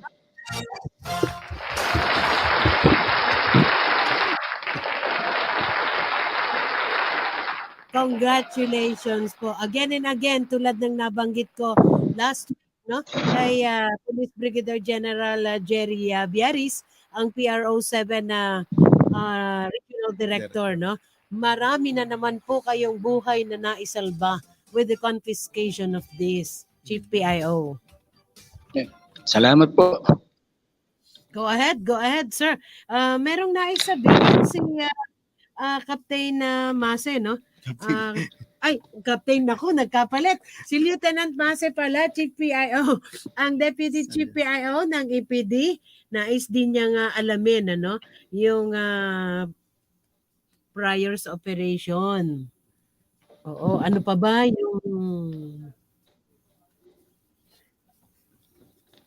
Congratulations po. Again and again, tulad ng nabanggit ko, last week no, kay Police Brigadier General Jerry Viaris, ang PRO7 na Regional Director, no? Marami na naman po kayong buhay na naisalba with the confiscation of this, Chief PIO. Salamat po. Go ahead, sir. Merong naisabihin si Captain Mase, no? Captain ako, nagkapalit. Si Lieutenant Mase pala, Chief PIO. Ang Deputy Chief PIO ng EPD, nais din niya nga alamin, ano, yung priors operation. Oo, ano pa ba yung...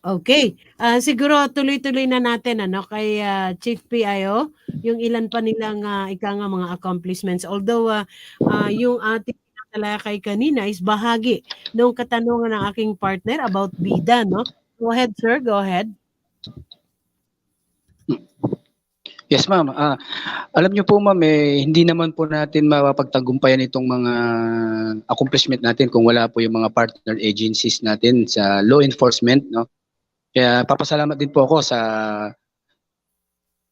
Okay. Siguro tuloy-tuloy na natin ano kay Chief PIO yung ilan pa nilang mga accomplishments. Although yung ating talakay kanina is bahagi ng katanungan ng aking partner about bida, no? Go ahead, sir. Go ahead. Yes, ma'am. Alam niyo po, ma'am, hindi naman po natin mapagtagumpayan itong mga accomplishment natin kung wala po yung mga partner agencies natin sa law enforcement, no? Kaya papasalamat din po ako sa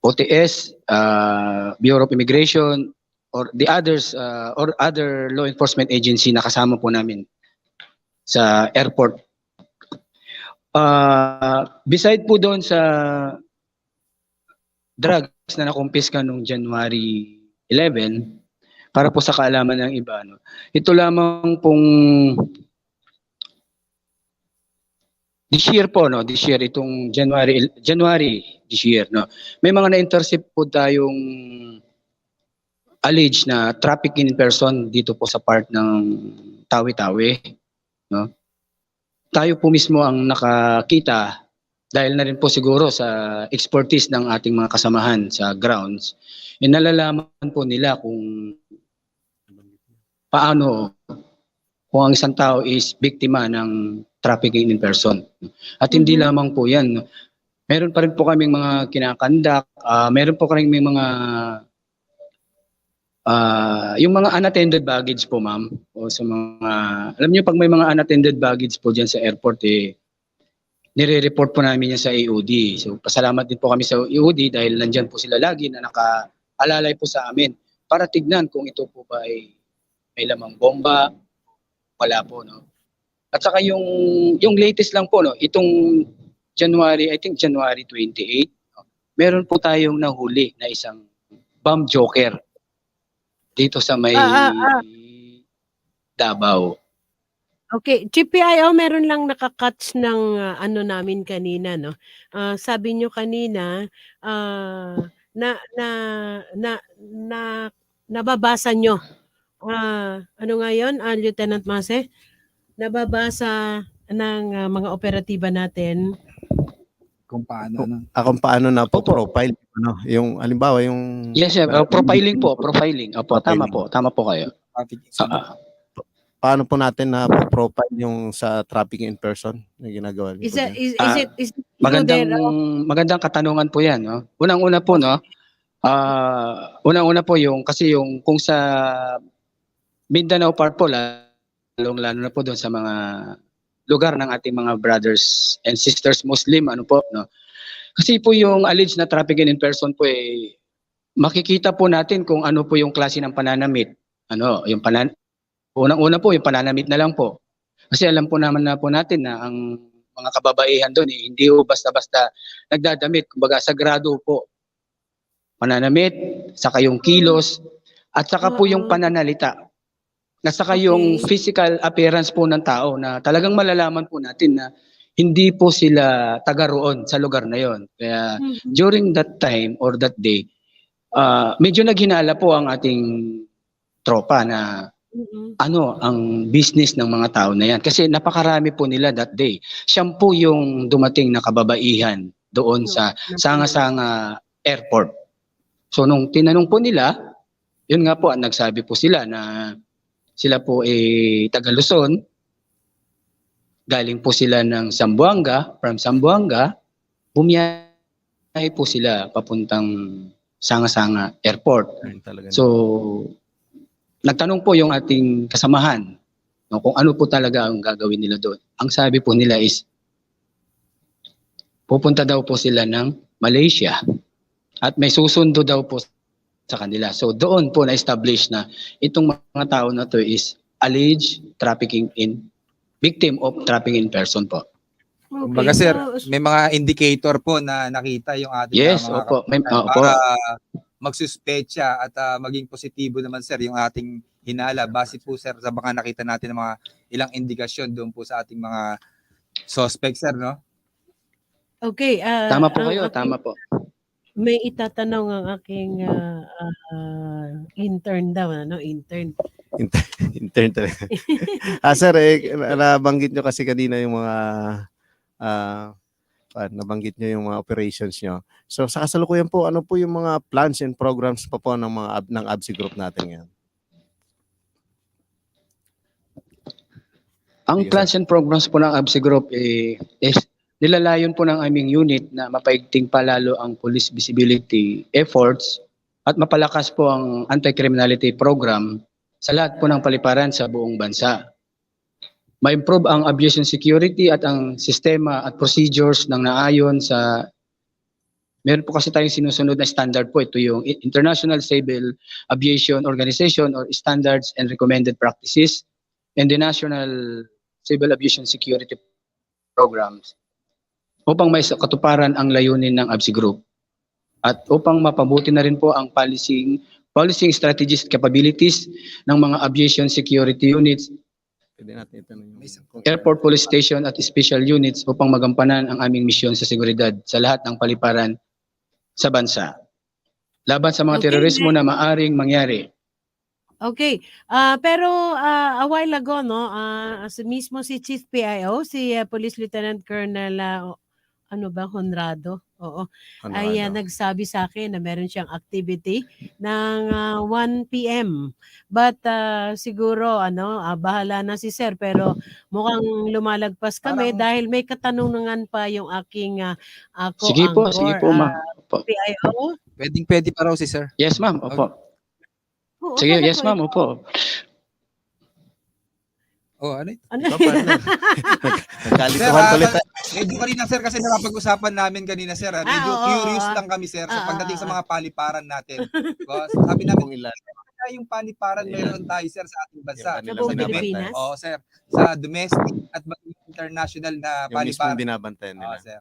OTS, Bureau of Immigration, or the others, or other law enforcement agency na kasama po namin sa airport. Beside po doon sa drugs na nakumpiska noong January 11, para po sa kaalaman ng iba, no? Ito lamang pong this year po, no? This year, itong January this year, no? May mga na-intercept po tayong alleged na trafficking in person dito po sa part ng Tawi-Tawi, no? Tayo po mismo ang nakakita dahil na rin po siguro sa expertise ng ating mga kasamahan sa grounds, nalalaman po nila kung paano kung ang isang tao is biktima ng trafficking in person. At hindi lamang po yan. Meron pa rin po kaming mga kinakandak, meron po kaming mga yung mga unattended baggage po, ma'am. O sa mga, alam niyo pag may mga unattended baggage po dyan sa airport, nire-report po namin yan sa AOD. So pasalamat din po kami sa AOD dahil nandyan po sila lagi na nakaalalay po sa amin para tignan kung ito po ba ay may lamang bomba, wala po, no? At saka yung latest lang po, no, itong January, I think January 28, no, meron po tayong nahuli na isang bomb joker dito sa may Davao. Okay, Chief PIO, meron lang nakakatch ng ano namin kanina, no? Sabi nyo kanina nababasa nyo. Ano nga yun, Lieutenant Mase? Nababasa ng mga operatiba natin. Kung paano. Kung paano na po profile, ano, yung halimbawa yung Yes, sir. Profiling po, profiling. Opo, tama po kayo. Paano po natin na profile yung sa trafficking in person na ginagawa niyo? Is it magandang katanungan po 'yan, no? Unang-una po, no. Unang-una po yung kasi yung kung sa Mindanao part po lalo na po doon sa mga lugar ng ating mga brothers and sisters Muslim, ano po, no. Kasi po yung alleged na trafficking in person po makikita po natin kung ano po yung klase ng pananamit. Ano, yung unang-una po yung pananamit na lang po. Kasi alam po naman na po natin na ang mga kababaihan doon hindi po basta-basta nagdadamit, kumbaga sagrado po. Pananamit, saka yung kilos, at saka po yung pananalita. At saka yung physical appearance po ng tao na talagang malalaman po natin na hindi po sila taga roon sa lugar na yon. Kaya during that time or that day, medyo naghinala po ang ating tropa na ano ang business ng mga tao na yan. Kasi napakarami po nila that day. Siya po yung dumating na kababaihan doon sa Sanga-Sanga Airport. So nung tinanong po nila, yun nga po, nagsabi po sila na sila po taga Luzon, galing po sila ng Zamboanga, from Zamboanga, bumiyahe po sila papuntang Sanga-Sanga Airport. So nagtanong po yung ating kasamahan, no, kung ano po talaga ang gagawin nila doon. Ang sabi po nila is pupunta daw po sila ng Malaysia at may susundo daw po sa kanila. So doon po na-establish na itong mga tao na to is alleged victim of trafficking in person po. Kumbaga sir, may mga indicator po na nakita yung ating Yes, mga opo. para magsuspecha at maging positibo naman sir yung ating hinala base po sir sa baka nakita natin ng mga ilang indikasyon doon po sa ating mga suspect sir, no? Okay. Tama po kayo, tama po. May itatanong ang aking intern daw, intern. Intern talaga. Sir, nabanggit nyo kasi kanina yung mga nabanggit nyo yung mga operations nyo. So sa kasalukuyan po, ano po yung mga plans and programs pa po ng mga ng ABSI group natin ngayon? Ang plans and programs po ng ABSI Group is nilalayon po ng aming unit na mapaigting pa lalo ang police visibility efforts at mapalakas po ang anti-criminality program sa lahat po ng paliparan sa buong bansa. Ma-improve ang aviation security at ang sistema at procedures ng naayon sa meron po kasi tayong sinusunod na standard po. Ito yung International Civil Aviation Organization or Standards and Recommended Practices and the National Civil Aviation Security Programs upang may katuparan ang layunin ng ABSI Group at upang mapabuti na rin po ang policy strategies at capabilities ng mga aviation security units, airport police station at special units upang magampanan ang aming misyon sa seguridad sa lahat ng paliparan sa bansa. Laban sa mga terorismo na maaring mangyari. Okay. Pero a while ago, mismo si Chief PIO, si Police Lieutenant Colonel Honrado, ay nagsabi sa akin na meron siyang activity ng 1 PM. But siguro bahala na si Sir, pero mukhang lumalagpas kami dahil may katanungan pa yung aking Sige po, ma'am. PIO. Pwede pa raw si Sir. Yes, ma'am. Opo. Oo, Sige, akala yes ko ma'am, opo. Ano? Nagkalituhan tuloy. Medyo kanina sir kasi napag-usapan namin kanina sir. Medyo curious lang kami sir sa pagdating sa mga paliparan natin. Because sabi namin yung paliparan meron tayo sir sa ating bansa. Sa buong Pilipinas? Oo sir. Sa domestic at international na Yung paliparan. mismong binabantayan nila. Oo sir.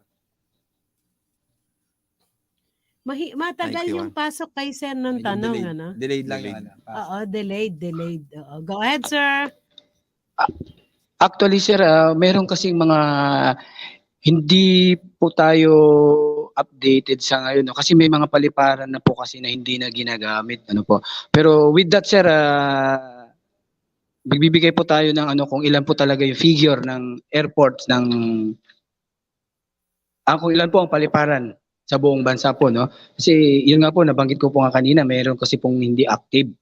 Matagal yung pasok kay Sir ng tanong, Delayed lang yung Oo, delayed. Go ahead, sir. Actually, sir, meron kasing mga hindi po tayo updated sa ngayon, kasi may mga paliparan na po kasi na hindi na ginagamit, po. Pero with that, sir, magbibigay po tayo ng kung ilan po talaga yung figure ng airports ng kung ilan po ang paliparan sa buong bansa po, no? Kasi yun nga po, nabanggit ko po nga kanina, meron kasi pong hindi active.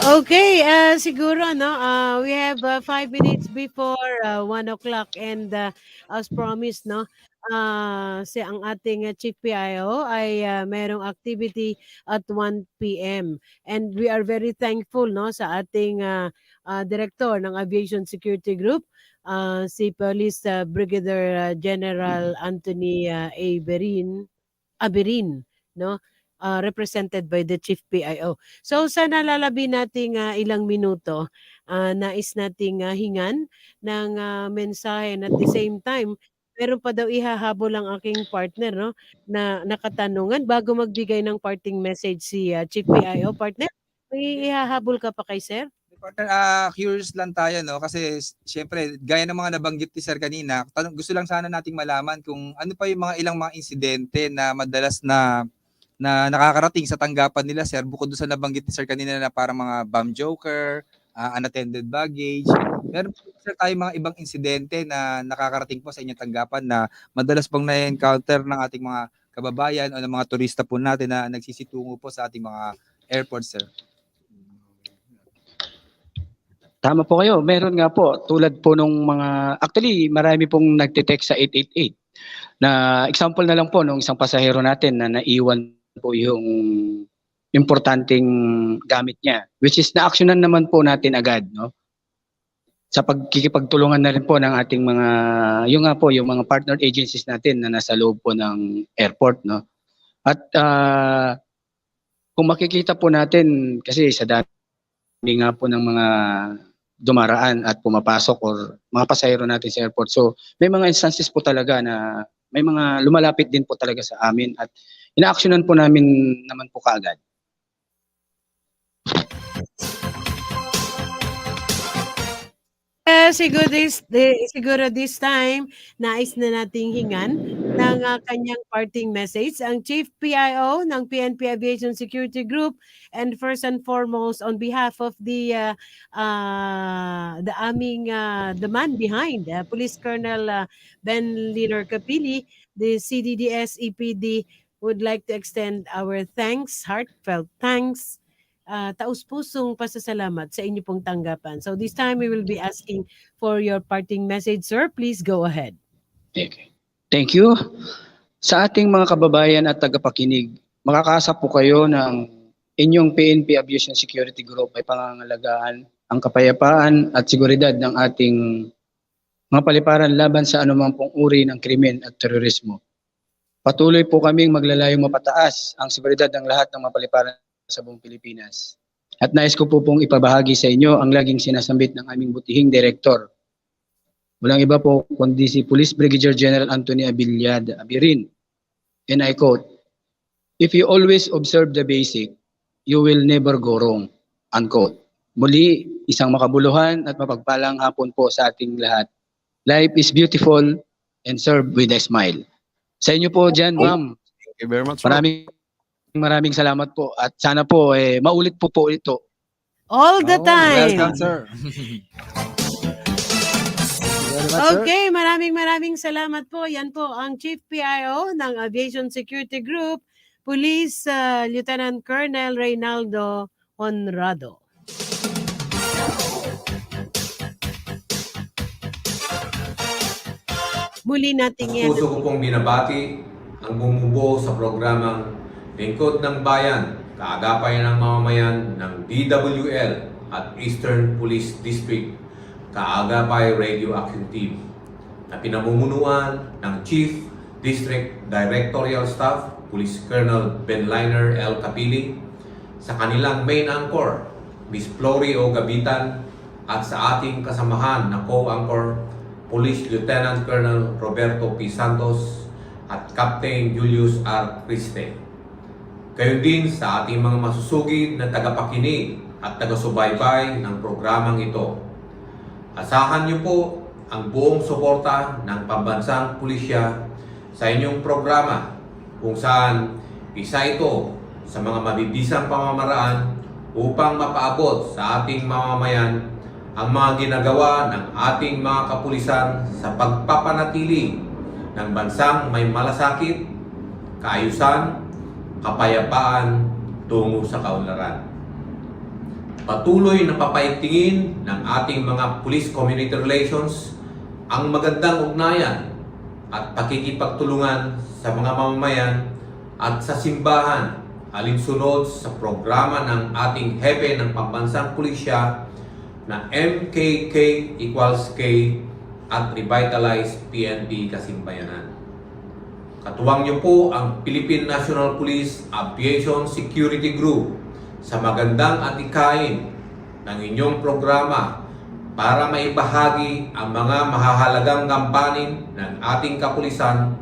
Okay, siguro we have 5 minutes before 1 o'clock and as promised ang ating Chief PIO ay merong activity at 1 PM and we are very thankful sa ating Director ng Aviation Security Group, si Police Brigadier General Anthony Abirin, represented by the Chief PIO. So sa nalalabi nating ilang minuto, nais nating hingan ng mensahe, and at the same time, meron pa daw ihahabol ang aking partner na nakatanungan bago magbigay ng parting message si Chief PIO. Partner, may ihahabol ka pa kay Sir? Partner, curious lang tayo kasi syempre gaya ng mga nabanggit ni Sir kanina, gusto lang sana nating malaman kung ano pa yung ilang mga insidente na madalas na nakakarating sa tanggapan nila sir, bukod doon sa nabanggit ni Sir kanina na parang mga bomb joker, unattended baggage. Meron po sir tayo mga ibang insidente na nakakarating po sa inyong tanggapan na madalas pong na-encounter ng ating mga kababayan o ng mga turista po natin na nagsisitungo po sa ating mga airports sir. Tama po kayo. Meron nga po, tulad po nung actually marami pong nagte-text sa 888 na example na lang po nung isang pasahero natin na naiwan po yung importanteng gamit niya, which is na-actionan naman po natin agad, sa pagkikipagtulungan na rin po ng ating mga, yung nga po, yung mga partner agencies natin na nasa loob po ng airport, no? At kung makikita po natin, kasi sa dami nga po ng mga dumaraan at pumapasok or mga pasahero natin sa airport. So may mga instances po talaga na may mga lumalapit din po talaga sa amin at ina-actionan po namin naman po kaagad. Siguro this time, nais na nating hingan ng kanyang parting message ang Chief PIO ng PNP Aviation Security Group, and first and foremost on behalf of the aming the man behind Police Colonel Ben Leader Capili, the CDDS EPD would like to extend our thanks, heartfelt thanks, taus-pusong pasasalamat sa inyo pong tanggapan. So this time we will be asking for your parting message, sir. Please go ahead. Okay. Thank you. Sa ating mga kababayan at tagapakinig, makakaasa po kayo ng inyong PNP Aviation Security Group ay pangangalagaan ang kapayapaan at seguridad ng ating mga paliparan laban sa anumang pong uri ng krimen at terorismo. Patuloy po kaming maglalayong mapataas ang seguridad ng lahat ng mga paliparan sa buong Pilipinas. At nais ko po pong ipabahagi sa inyo ang laging sinasambit ng aming butihing direktor. Walang iba po kundi si Police Brigadier General Anthony Abiliad Abirin. And I quote, "If you always observe the basic, you will never go wrong." Unquote. Muli, isang makabuluhan at mapagpalang hapon po sa ating lahat. Life is beautiful and serve with a smile. Sa inyo po dyan, ma'am. Thank you very much. Maraming salamat po at sana po maulit po ito. All the time. Welcome, sir. Okay, maraming salamat po. Yan po ang Chief PIO ng Aviation Security Group, Police Lieutenant Colonel Reynaldo Honrado. Muli nating yan. Puso ko pong binabati ang bumubuo sa programang Lingkod ng Bayan, kaagapay ng mamamayan ng DWL at Eastern Police District, kaagapay Radio Action Team, na pinamumunuan ng Chief District Directorial Staff, Police Colonel Ben Liner L. Capili, sa kanilang main anchor, Miss Flory O. Gabitan, at sa ating kasamahan na co-anchor, Police Lieutenant Colonel Roberto P. Santos at Captain Julius R. Criste. Gayon din sa ating mga masusugid na tagapakinig at taga-subaybay ng programang ito. Asahan niyo po ang buong suporta ng pambansang pulisya sa inyong programa, kung saan isa ito sa mga mabibisang pamamaraan upang mapaabot sa ating mamamayan ang mga ginagawa ng ating mga kapulisan sa pagpapanatili ng bansang may malasakit, kaayusan, kapayapaan tungo sa kaunlaran. Patuloy na papaigtingin ng ating mga police community relations ang magandang ugnayan at pakikipagtulungan sa mga mamamayan at sa simbahan alinsunod sa programa ng ating hepe ng pambansang pulisya na MKK equals K at Revitalize PNP Kasimbayanan. Katuwang niyo po ang Philippine National Police Aviation Security Group sa magandang atikain ng inyong programa para maibahagi ang mga mahahalagang gampanin ng ating kapulisan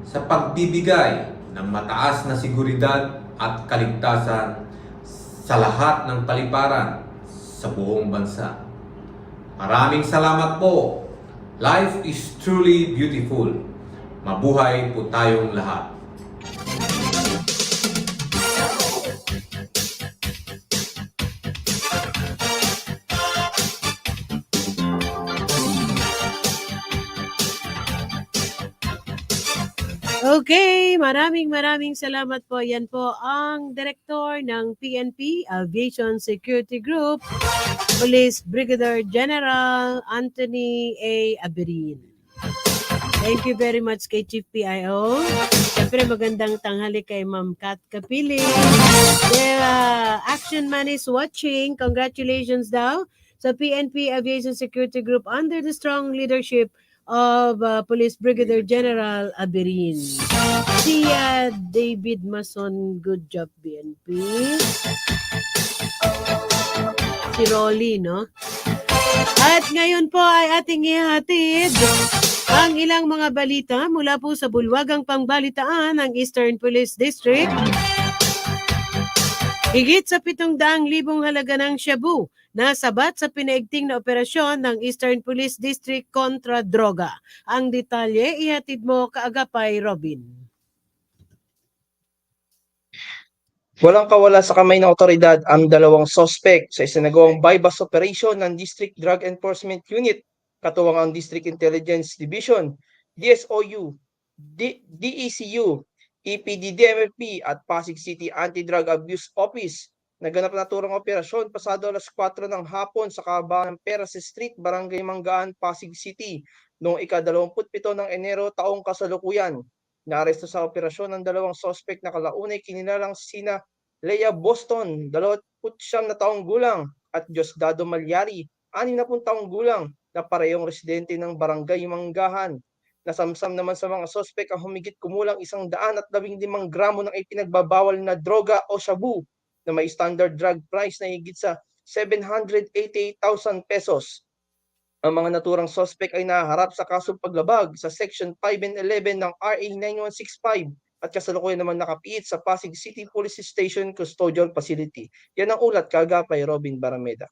sa pagbibigay ng mataas na seguridad at kaligtasan sa lahat ng paliparan sa buong bansa. Maraming salamat po. Life is truly beautiful. Mabuhay po tayong lahat. Okay, maraming salamat po. Yan po ang Direktor ng PNP Aviation Security Group, Police Brigadier General Anthony A. Abirin. Thank you very much kay Chief PIO. Siyempre magandang tanghali kay Ma'am Kat Capili. Action Man is watching. Congratulations daw sa PNP Aviation Security Group under the strong leadership of Police Brigadier General Abirin. Si David Mason, good job PNP. Si Rolly, no? At ngayon po ay ating ihatid ang ilang mga balita mula po sa bulwagang pangbalitaan ng Eastern Police District. Higit sa 700,000 halaga ng shabu na sabat sa pinaigting na operasyon ng Eastern Police District kontra droga. Ang detalye ihatid mo kaagapay Robin. Walang kawala sa kamay ng otoridad ang dalawang sospek sa isinagawang bypass operation ng District Drug Enforcement Unit, katuwang ang District Intelligence Division, DSOU, DECU, EPD-DMFP at Pasig City Anti-Drug Abuse Office. Naganap na turang operasyon pasado alas 4 ng hapon sa kahabaan ng Peras Street, Barangay Manggaan, Pasig City noong ika-27 ng Enero taong kasalukuyan. Naaresto sa operasyon ng dalawang sospek na kalaunay kinilalang sina Leia Boston, 29 na taong gulang, at Diosdado Malyari, 60 taong gulang, na parehong residente ng Barangay Manggahan. Nasamsam naman sa mga sospek ang humigit kumulang 115 gramo ng ipinagbabawal na droga o shabu na may standard drug price na higit sa 788,000 pesos. Ang mga naturang sospek ay naharap sa kasong paglabag sa Section 5 and 11 ng RA 9165 at kasalukuyan naman nakapiit sa Pasig City Police Station Custodial Facility. Yan ang ulat kaagapay Robin Barameda.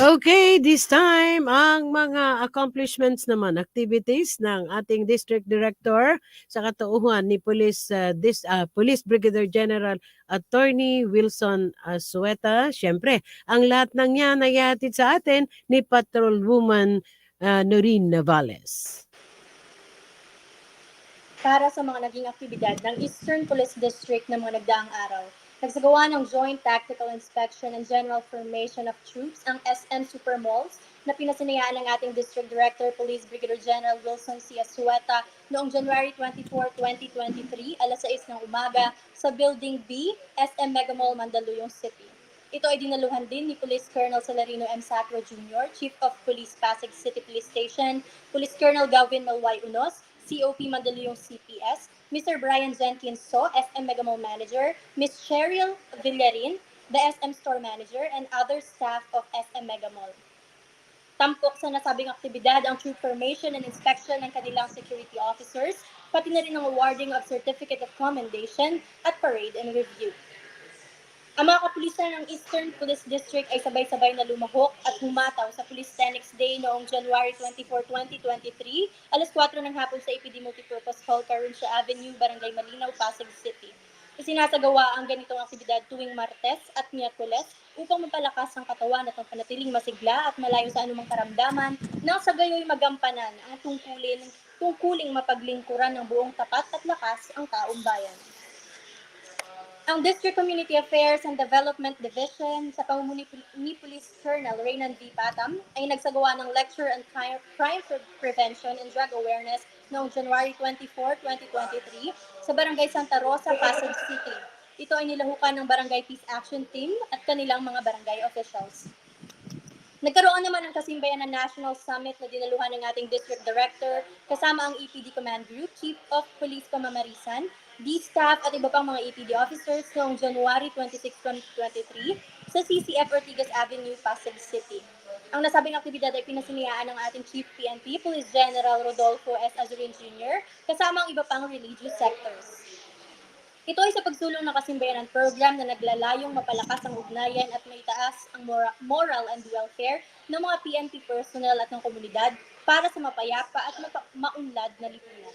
Okay, this time, ang mga accomplishments naman, activities ng ating District Director sa katauhan ni Police Brigadier General Attorney Wilson Asueta. Siyempre, ang lahat ng yan ay ihatid sa atin ni Patrolwoman Noreen Navales. Para sa mga naging aktibidad ng Eastern Police District ng mga nagdaang araw, nagsagawa ng Joint Tactical Inspection and General Formation of Troops ang SM Supermalls na pinasinayaan ng ating District Director Police Brigadier General Wilson C. Asueta noong January 24, 2023, alas 6 ng umaga sa Building B, SM Mega Mall, Mandaluyong City. Ito ay dinaluhan din ni Police Colonel Celerino M. Sacro Jr., Chief of Police Pasig City Police Station, Police Colonel Galvin Malway Unos, COP Mandaluyong CPS, Mr. Brian Jenkins So, SM Mega Mall Manager, Ms. Cheryl Villarin, the SM Store Manager, and other staff of SM Mega Mall. Tampok sa nasabing aktibidad ang troop formation and inspection ng kanilang security officers, pati na rin ang awarding of Certificate of Commendation at parade and review. Ang mga kapulisan ng Eastern Police District ay sabay-sabay na lumahok at humataw sa Police Tenix Day noong January 24, 2023, alas 4 ng hapon sa EPD Multipurpose Hall, Caruncia Avenue, Barangay Malinaw, Pasig City. Isinasagawa ang ganitong aktibidad tuwing Martes at Miyerkules upang mapalakas ang katawan at panatiling masigla at malayo sa anumang karamdaman nang sa gayoy magampanan ang tungkuling mapaglingkuran ng buong tapat at lakas ang taong bayan. Ang District Community Affairs and Development Division sa pamumuno ni Police Colonel Reynan V. Patam ay nagsagawa ng Lecture on Crime Prevention and Drug Awareness noong January 24, 2023 sa Barangay Santa Rosa, Pasig City. Ito ay nilahukan ng Barangay Peace Action Team at kanilang mga barangay officials. Nagkaroon naman ng kasimbayan ng National Summit na dinaluhan ng ating District Director kasama ang EPD Command Group, Chief of Police Pamamarisan, D-Staff at iba pang mga EPD officers noong January 26, 2023 sa CCF Ortigas Avenue, Pasig City. Ang nasabing aktibidad ay pinasinayaan ng ating Chief PNP, Police General Rodolfo S. Azurin Jr. kasama ang iba pang religious sectors. Ito ay sa pagsulong ng kasimbayanan program na naglalayong mapalakas ang ugnayan at maitaas ang moral and welfare ng mga PNP personnel at ng komunidad para sa mapayapa at maunlad na lipunan.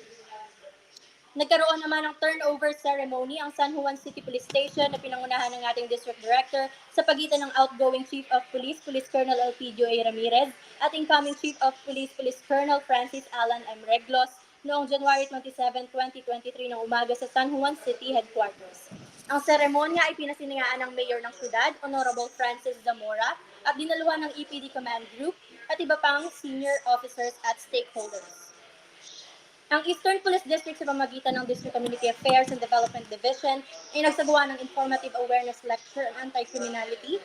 Nagkaroon naman ng turnover ceremony ang San Juan City Police Station na pinangunahan ng ating District Director sa pagitan ng outgoing Chief of Police, Police Colonel Elpidio A. Ramirez, at incoming Chief of Police, Police Colonel Francis Alan M. Reglos, noong January 27, 2023 ng umaga sa San Juan City Headquarters. Ang seremonya ay pinasinayaan ng Mayor ng Syudad, Honorable Francis Zamora, at dinaluhan ng EPD Command Group at iba pang senior officers at stakeholders. Ang Eastern Police District sa pamagitan ng District Community Affairs and Development Division ay nagsagawa ng informative awareness lecture on anti-criminality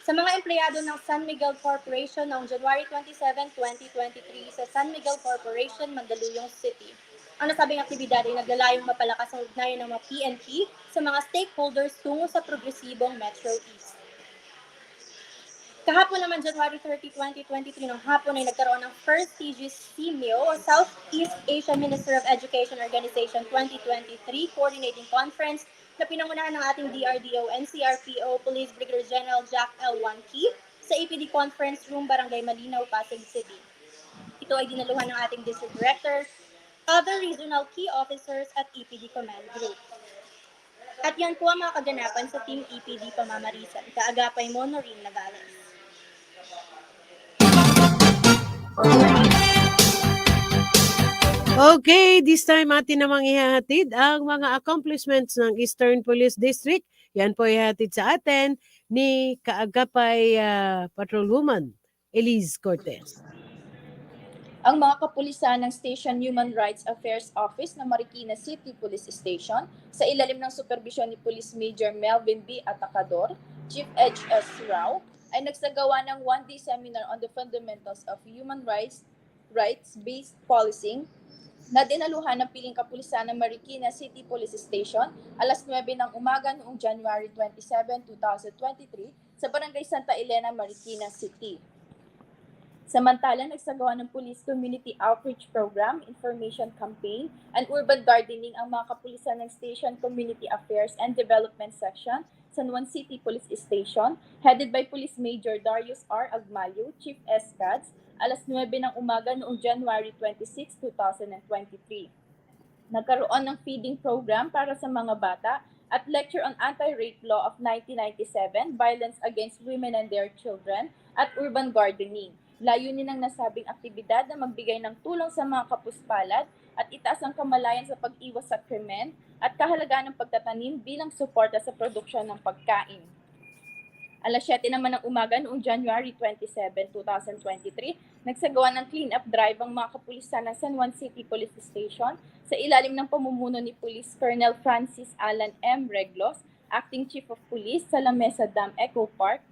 sa mga empleyado ng San Miguel Corporation noong January 27, 2023 sa San Miguel Corporation, Mandaluyong City. Ang nasabing aktibidad ay naglalayong mapalakas ang ugnayan ng mga PNP sa mga stakeholders tungo sa progresibong Metro East. Kahapon naman, January 30, 2023, ng hapon ay nagkaroon ng first CGCMEO o Southeast Asia Minister of Education Organization 2023 Coordinating Conference na pinangunahan ng ating DRDO, NCRPO, Police Brigadier General Jack L. Wanqui sa APD Conference Room, Barangay Malinaw, Pasig City. Ito ay dinaluhan ng ating District Director, other regional key officers at EPD Command Group. At yan po ang mga kaganapan sa Team EPD Pamamarisan. Kaagapay mo, Noreen Navales. Okay, this time atin namang ihahatid ang mga accomplishments ng Eastern Police District. Yan po ihahatid sa atin ni Kaagapay Patrolwoman Elise Cortez. Ang mga kapulisan ng Station Human Rights Affairs Office ng Marikina City Police Station sa ilalim ng superbisyon ni Police Major Melvin B. Atacador, Chief H.S. Rao, ay nagsagawa ng one-day seminar on the fundamentals of human rights-based policing na dinaluhan ng piling kapulisan ng Marikina City Police Station alas 9 ng umaga noong January 27, 2023 sa Barangay Santa Elena, Marikina City. Samantala, nagsagawa ng Police Community Outreach Program, Information Campaign, and Urban Gardening ang mga kapulisan ng Station Community Affairs and Development Section, San Juan City Police Station, headed by Police Major Darius R. Agmalio, Chief SCADS, alas 9 ng umaga noong January 26, 2023. Nagkaroon ng feeding program para sa mga bata at lecture on anti-rape law of 1997, violence against women and their children, at urban gardening. Layunin ng nasabing aktibidad na magbigay ng tulong sa mga kapuspalad at itaas ang kamalayan sa pag-iwas sa krimen at kahalagaan ng pagtatanim bilang suporta sa produksyon ng pagkain. Alas 7 naman ng umaga noong January 27, 2023, nagsagawa ng clean-up drive ang mga kapulisan ng San Juan City Police Station sa ilalim ng pamumuno ni Police Colonel Francis Alan M. Reglos, Acting Chief of Police sa La Mesa Dam Eco Park,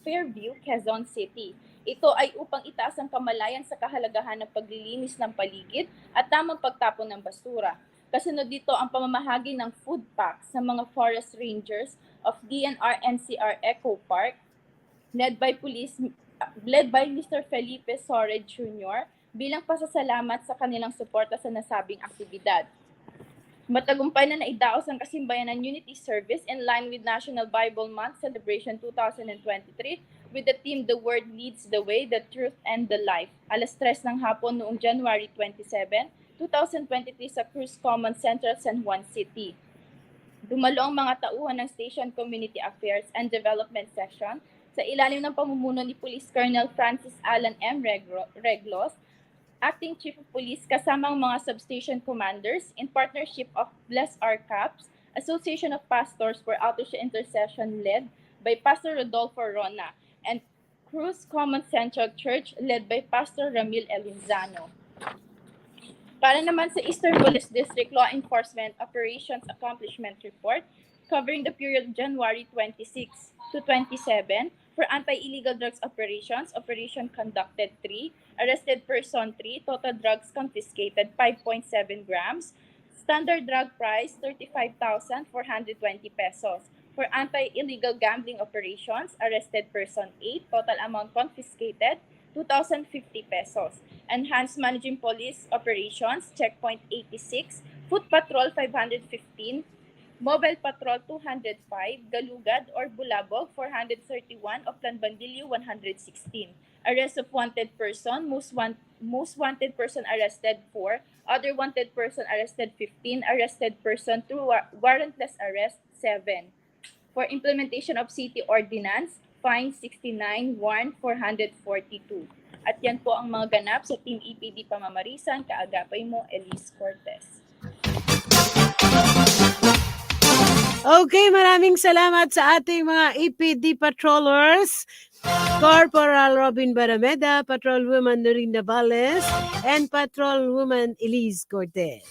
Fairview, Quezon City. Ito ay upang itaas ang kamalayan sa kahalagahan ng paglilinis ng paligid at tamang pagtapon ng basura. Kasunod dito ang pamamahagi ng food packs sa mga forest rangers of DNR NCR Eco Park led by Mr. Felipe Sored Jr. bilang pasasalamat sa kanilang suporta sa nasabing aktibidad. Matagumpay na naidaos ang Kasimbayanan Unity Service in line with National Bible Month Celebration 2023 with the theme The Word Leads the Way, the Truth, and the Life. Alas 3 ng hapon noong January 27, 2023 sa Cruz Common Central, San Juan City. Dumalo ang mga tauhan ng Station Community Affairs and Development Section sa ilalim ng pamumuno ni Police Colonel Francis Alan M. Reglos, Acting Chief of Police kasama ang mga substation commanders in partnership of Bless Our Caps, Association of Pastors for Outreach Intercession led by Pastor Rodolfo Rona, and Cruz Common Central Church led by Pastor Ramil Elinzano. Para naman sa Eastern Police District Law Enforcement Operations Accomplishment Report covering the period January 26 to 27 for anti-illegal drugs operations, operation conducted 3, arrested person 3, total drugs confiscated 5.7 grams, standard drug price 35,420 pesos. For anti-illegal gambling operations, arrested person 8, total amount confiscated 2,050 pesos. Enhanced Managing Police Operations, Checkpoint 86, Foot Patrol 515, Mobile Patrol 205, Galugad or Bulabog 431, Oplan Bandilio 116. Arrest of wanted person, most wanted person arrested 4, other wanted person arrested 15, arrested person through warrantless arrest 7. For implementation of city ordinance, fine 69, warrant 442. At yan po ang mga ganap sa Team EPD Pamamarisan. Kaagapay mo, Elise Cortez. Okay, maraming salamat sa ating mga EPD patrollers. Corporal Robin Barameda, Patrolwoman Noreen Navales, and Patrolwoman Elise Cortez.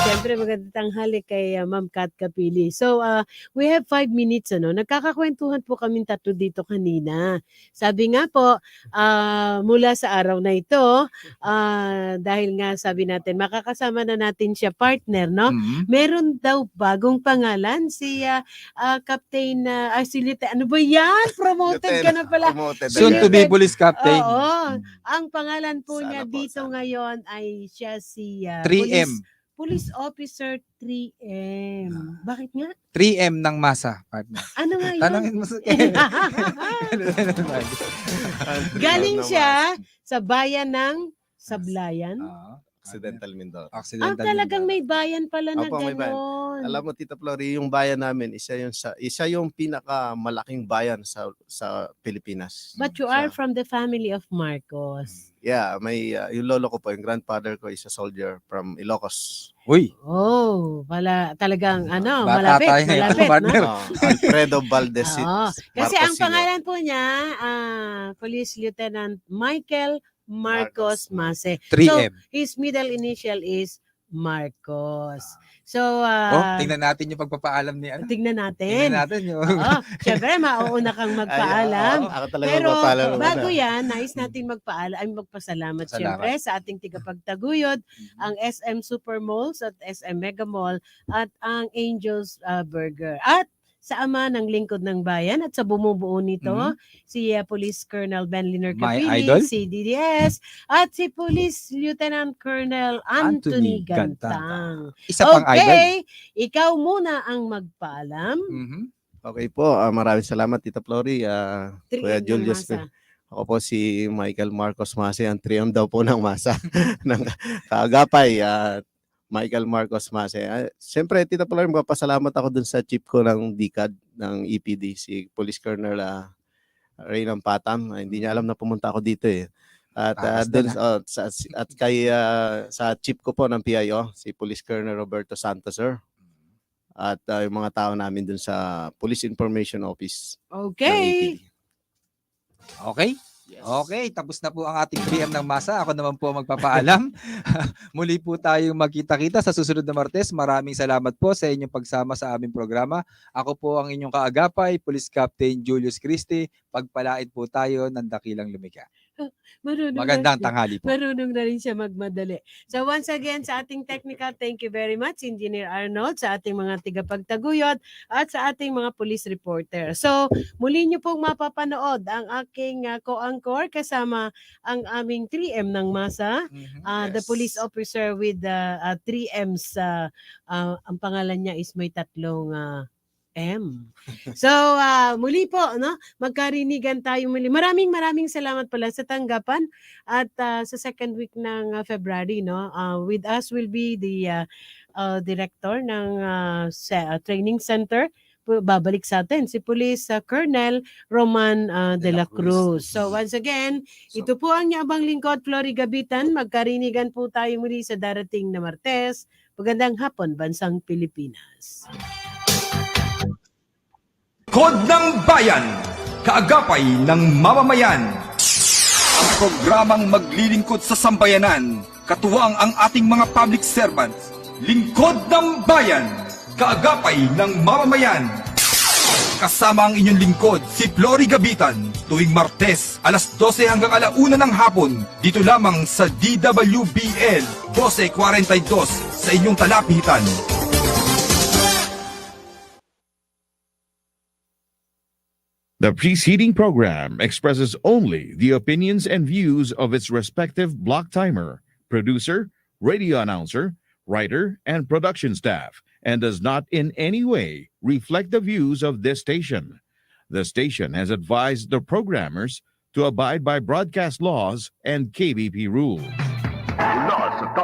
Siyempre, magandang tanghali kay Ma'am Kat Kapili. So, we have 5 minutes. Nagkakakwentuhan po kaming tatlo dito kanina. Sabi nga po, mula sa araw na ito, dahil nga sabi natin, makakasama na natin siya partner, no? Meron daw bagong pangalan, si Captain, si Lieutenant, ano ba yan? Promoted ka na pala. Soon to be police captain. Oo. Ang pangalan po Sana niya po, dito ngayon ay siya si 3M. Police Officer 3M. Bakit nga? 3M ng masa, partner. Ano nga yun? Tanongin mo sa Galing siya sa bayan ng Sablayan. Occidental Mindoro. Talagang may bayan pala na Opo, may bayan. gano'n. Alam mo, Tita Flori, yung bayan namin, isa yung pinakamalaking bayan sa Pilipinas. But you are from the family of Marcos. Yeah, yung lolo ko po, yung grandfather ko is a soldier from Ilocos. Uy! Oh, talagang Bata malapit, tayo ngayon, malapit, partner. no? Alfredo Valdez. Oo. Kasi ang Marcosino. pangalan po niya, Police Lieutenant Michael Marcos Mase. 3M. So, his middle initial is Marcos. So, Tingnan natin yung pagpapaalam ni ano. tingnan natin. Tingnan natin yung... Oo, syempre, mauuna kang magpaalam. Ako talaga Pero magpapaalam muna. bago yan, nais natin magpasalamat syempre sa ating tigapagtaguyod, ang SM Supermalls at SM Mega Mall at ang Angels Burger. At sa ama ng lingkod ng bayan at sa bumubuo nito, si Police Colonel Ben Liner My Capili, idol. si DDS, at si Police Lieutenant Colonel Anthony Gantang. Isa pang idol. Okay, ikaw muna ang magpaalam. Okay po, maraming salamat Tita Flori. 3M Kuya ng Julius. masa. Ako po si Michael Marcos Mase, ang 3M daw po ng masa ng Kaagapay. Michael Marcos Mase. Siyempre, Tita Flori, magpapasalamat ako dun sa chief ko ng DCAD ng EPD, si Police Colonel Raynan Patam. Hindi niya alam na pumunta ako dito eh. At sa chief ko po ng PIO, si Police Colonel Roberto Santos, sir. At yung mga tao namin dun sa Police Information Office. Okay. Okay? Okay, tapos na po ang ating 3M ng masa. Ako naman po ang magpapaalam. Muli po tayong magkita-kita sa susunod na Martes. Maraming salamat po sa inyong pagsama sa aming programa. Ako po ang inyong kaagapay, Police Captain Julius Christie. Pagpalain po tayo ng dakilang lumikha. Magandang tanghali po. Marunong na rin siya magmadali. So once again, sa ating technical, thank you very much, Engineer Arnold, sa ating mga tigapagtaguyod at sa ating mga police reporter. So muli niyo pong mapapanood ang aking co-anchor kasama ang aming 3M ng masa, the police officer with 3M's, ang pangalan niya is may tatlong M. So, muli po, no? Magkarinigan tayo muli. Maraming salamat pala sa tanggapan at sa second week ng February, no? With us will be the director ng training center. Babalik sa atin si Police Colonel Roman de la Cruz. So once again, ito po ang Yabang Lingkod, Flori Gabitan. Magkarinigan po tayo muli sa darating na Martes. Magandang hapon, Bansang Pilipinas. Lingkod ng Bayan, kaagapay ng mamamayan. Ang programang maglilingkod sa sambayanan, katuwang ang ating mga public servants. Lingkod ng Bayan, kaagapay ng mamamayan. Kasama ang inyong lingkod, si Flori Gabitan, tuwing Martes, alas 12 hanggang 1:00 ng hapon, dito lamang sa DWBL 1242 sa inyong talapitan. The preceding program expresses only the opinions and views of its respective block timer, producer, radio announcer, writer, and production staff, and does not in any way reflect the views of this station. The station has advised the programmers to abide by broadcast laws and KBP rules. Mula